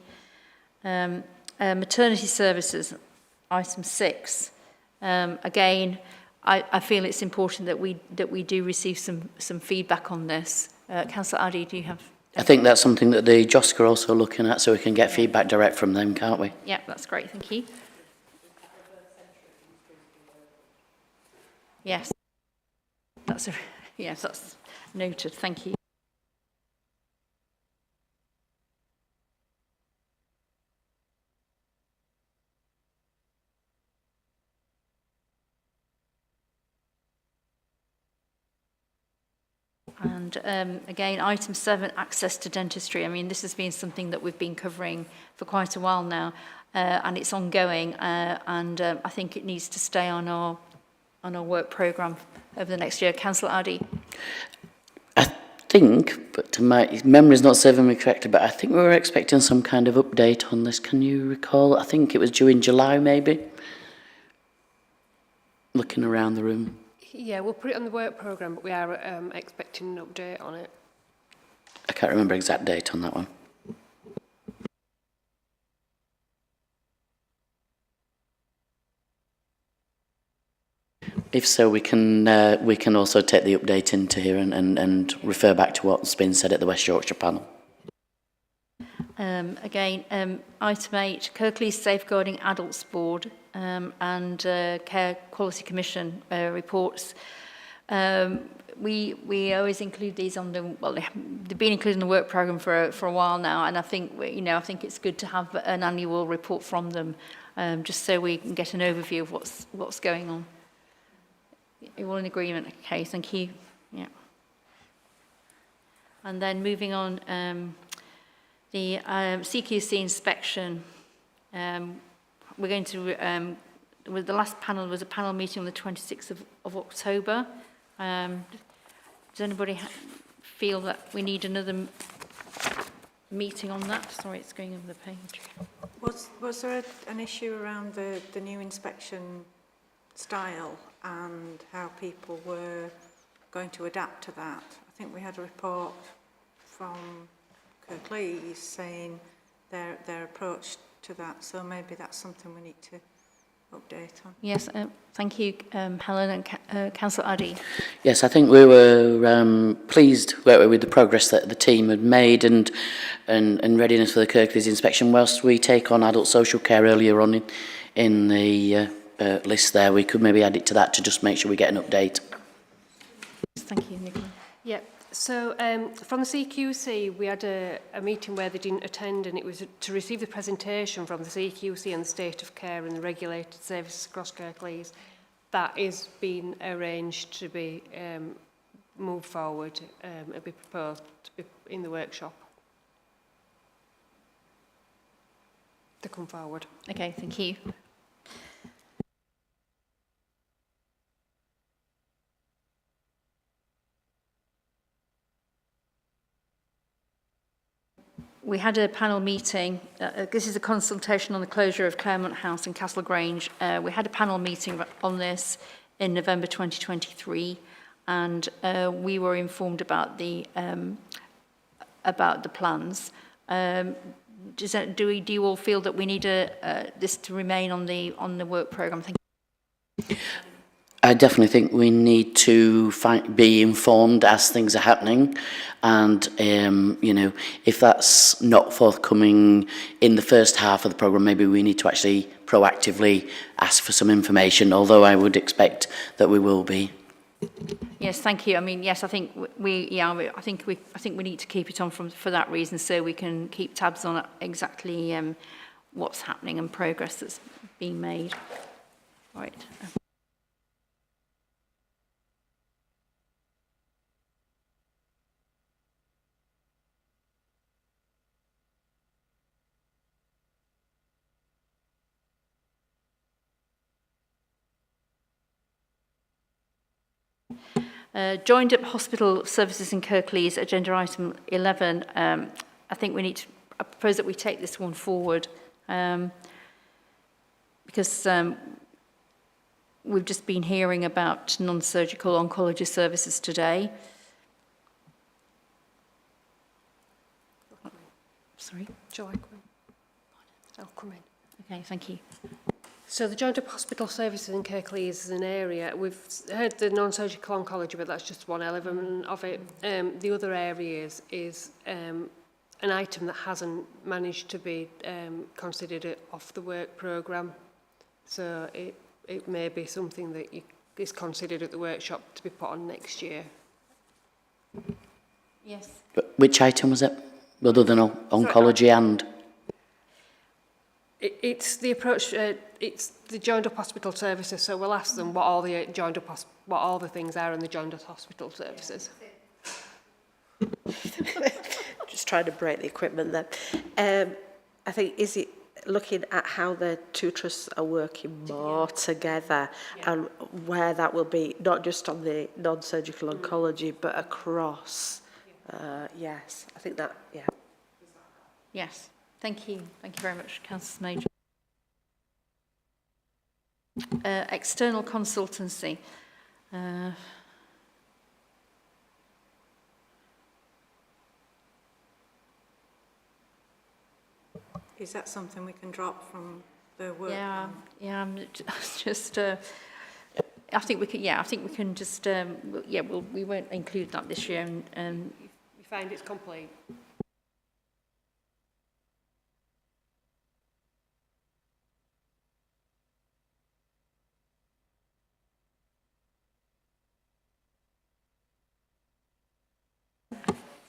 Maternity services, item 6. Again, I feel it's important that we do receive some feedback on this. Councillor Addy, do you have? I think that's something that the JOSC are also looking at, so we can get feedback direct from them, can't we? Yeah, that's great, thank you. Yes, yes, that's noted, thank you. And again, item 7, access to dentistry. I mean, this has been something that we've been covering for quite a while now, and it's ongoing. And I think it needs to stay on our work programme over the next year. Councillor Addy. I think, but my memory's not serving me correctly, but I think we were expecting some kind of update on this. Can you recall? I think it was due in July, maybe. Looking around the room. Yeah, we'll put it on the work programme, but we are expecting an update on it. I can't remember exact date on that one. If so, we can also take the update into here and refer back to what's been said at the West Yorkshire panel. Again, item 8, Kirklees Safeguarding Adults Board and Care Quality Commission reports. We always include these on the, well, they've been included in the work programme for a while now, and I think, I think it's good to have an annual report from them, just so we can get an overview of what's going on. You're all in agreement? Okay, thank you. Yeah. And then moving on, the CQC inspection. We're going to, the last panel was a panel meeting on the 26th of October. Does anybody feel that we need another meeting on that? Sorry, it's going over the page. Was there an issue around the new inspection style and how people were going to adapt to that? I think we had a report from Kirklees saying their approach to that, so maybe that's something we need to update on. Yes, thank you, Helen and Councillor Addy. Yes, I think we were pleased with the progress that the team had made and readiness for the Kirklees inspection. Whilst we take on adult social care earlier on in the list there, we could maybe add it to that to just make sure we get an update. Thank you, Nicola. Yeah. So from the CQC, we had a meeting where they didn't attend, and it was to receive the presentation from the CQC on the state of care and the regulated services across Kirklees. That is being arranged to be move forward, it'll be proposed to be in the workshop to come forward. Okay, thank you. We had a panel meeting. This is a consultation on the closure of Claremont House and Castle Grange. We had a panel meeting on this in November 2023, and we were informed about the plans. Do you all feel that we need this to remain on the work programme? Thank you. I definitely think we need to be informed as things are happening, and you know, if that's not forthcoming in the first half of the programme, maybe we need to actually proactively ask for some information, although I would expect that we will be. Yes, thank you. I mean, yes, I think I think we need to keep it on for that reason, so we can keep tabs on exactly what's happening and progress that's being made. All right. Joined up hospital services in Kirklees, agenda item 11. I think we need to, I propose that we take this one forward because we've just been hearing about non-surgical oncology services today. Sorry? Shall I come in? I'll come in. Okay, thank you. So the joined up hospital services in Kirklees is an area, we've heard the non-surgical oncology, but that's just one element of it. The other areas is an item that hasn't managed to be considered off the work programme. So it may be something that is considered at the workshop to be put on next year. Yes. But which item was it? Other than oncology and... It's the approach. It's the joined up hospital services. So we'll ask them what all the what all the things are in the joined up hospital services. Just trying to break the equipment then. I think, is it looking at how the two trusts are working more together and where that will be, not just on the non-surgical oncology, but across? Yes, I think that, yeah. Yes. Thank you. Thank you very much, Councillor Major. External consultancy. Is that something we can drop from the work? Yeah, I'm just. I think we can. Yeah, I think we can just. We won't include that this year. And You find it's complete.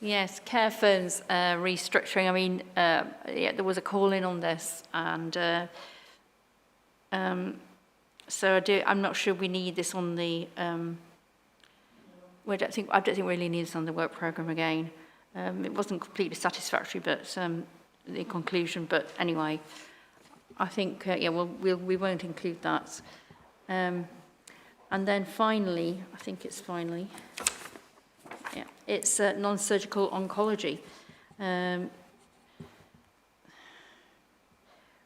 yes, care phones restructuring. I mean, there was a call in on this, and so I'm not sure we need this on the. I don't think we really need this on the work programme again. It wasn't completely satisfactory, but the conclusion. But anyway, I think we won't include that. And then finally, I think it's finally. Yeah, it's non-surgical oncology,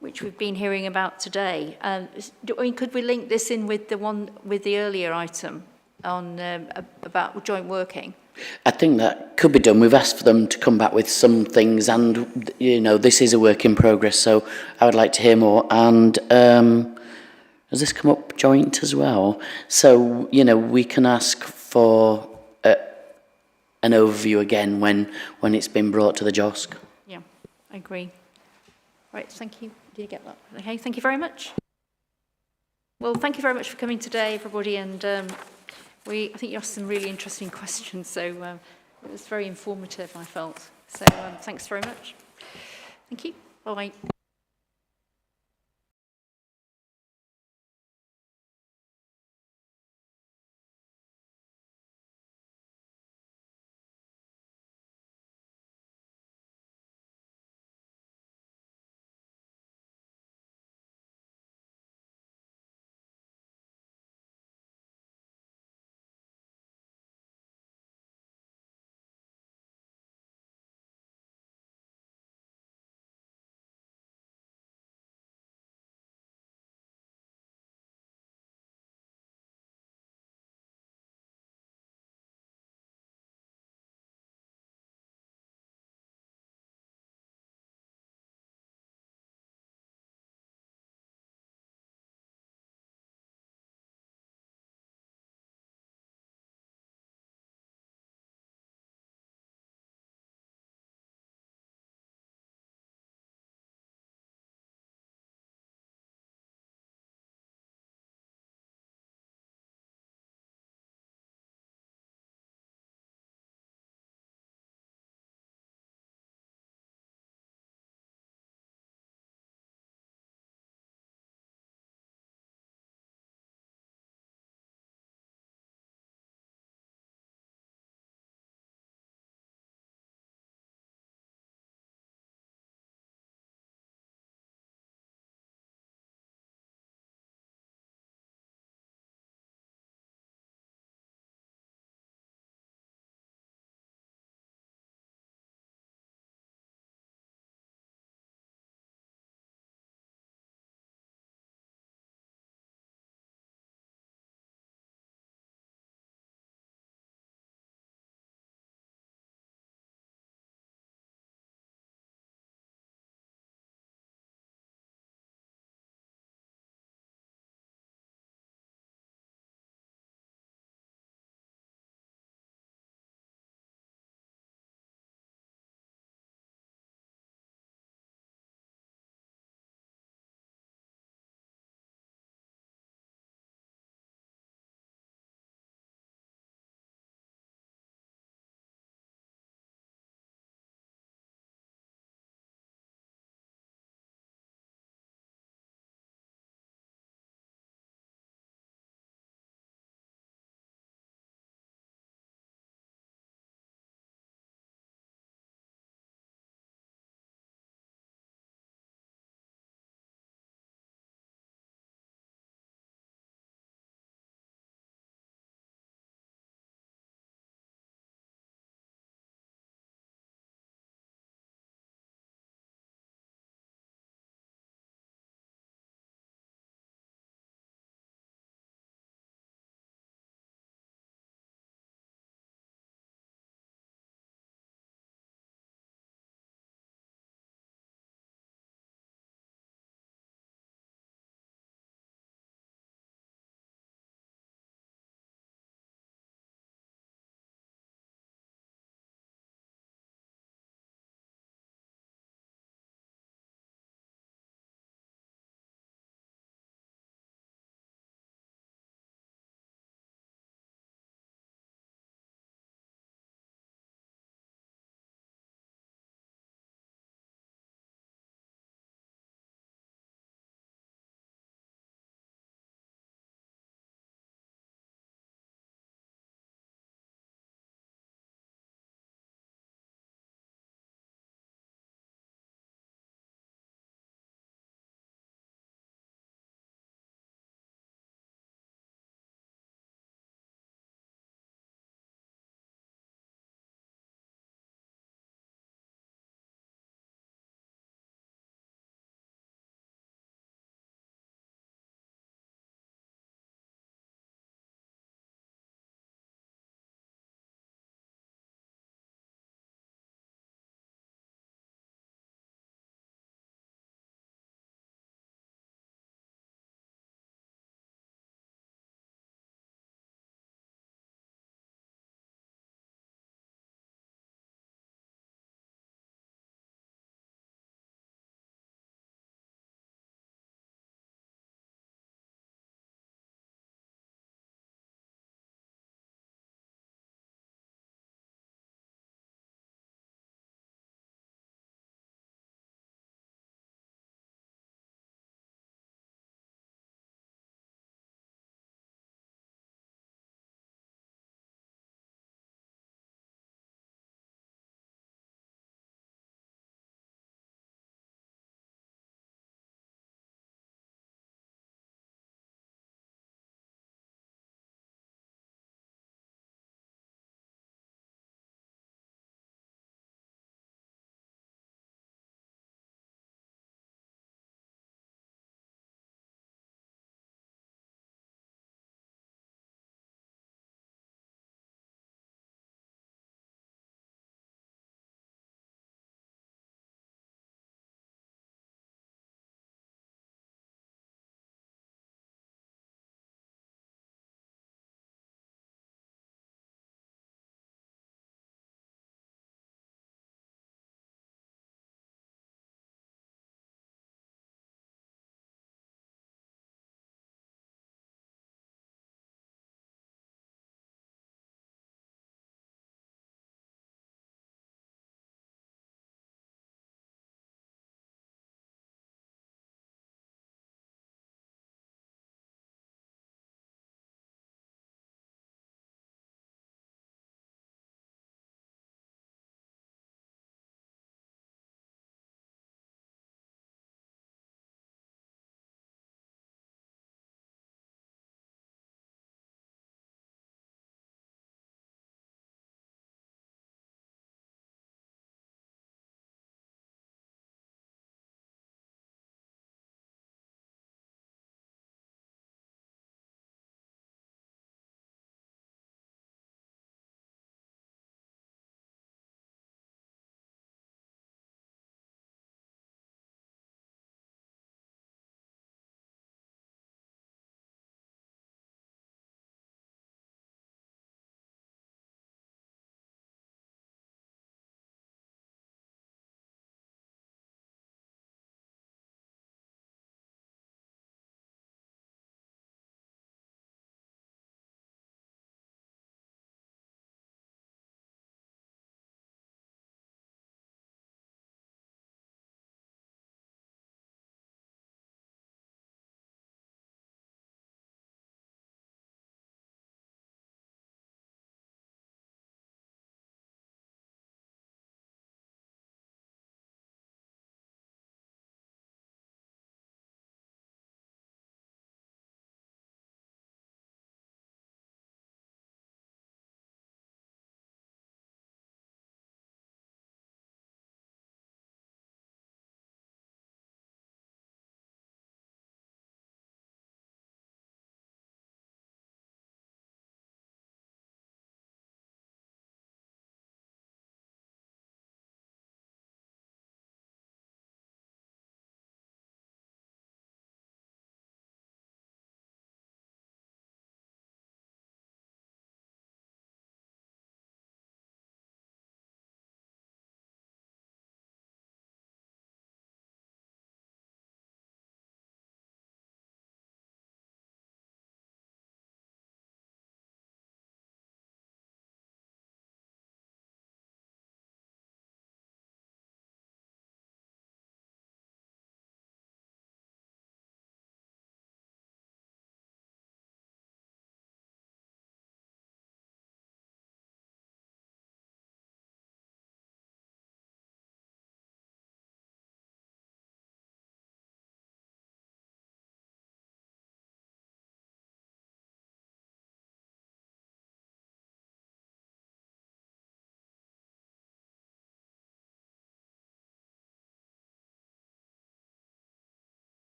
which we've been hearing about today. Could we link this in with the one with the earlier item on about joint working? I think that could be done. We've asked for them to come back with some things, and you know, this is a work in progress, so I would like to hear more. And has this come up joint as well? So, you know, we can ask for an overview again when it's been brought to the JOSC. Yeah, I agree. Right, thank you. Did you get that? Okay, thank you very much. Well, thank you very much for coming today, everybody, and I think you asked some really interesting questions, so it was very informative, I felt. So thanks very much. Thank you. Bye.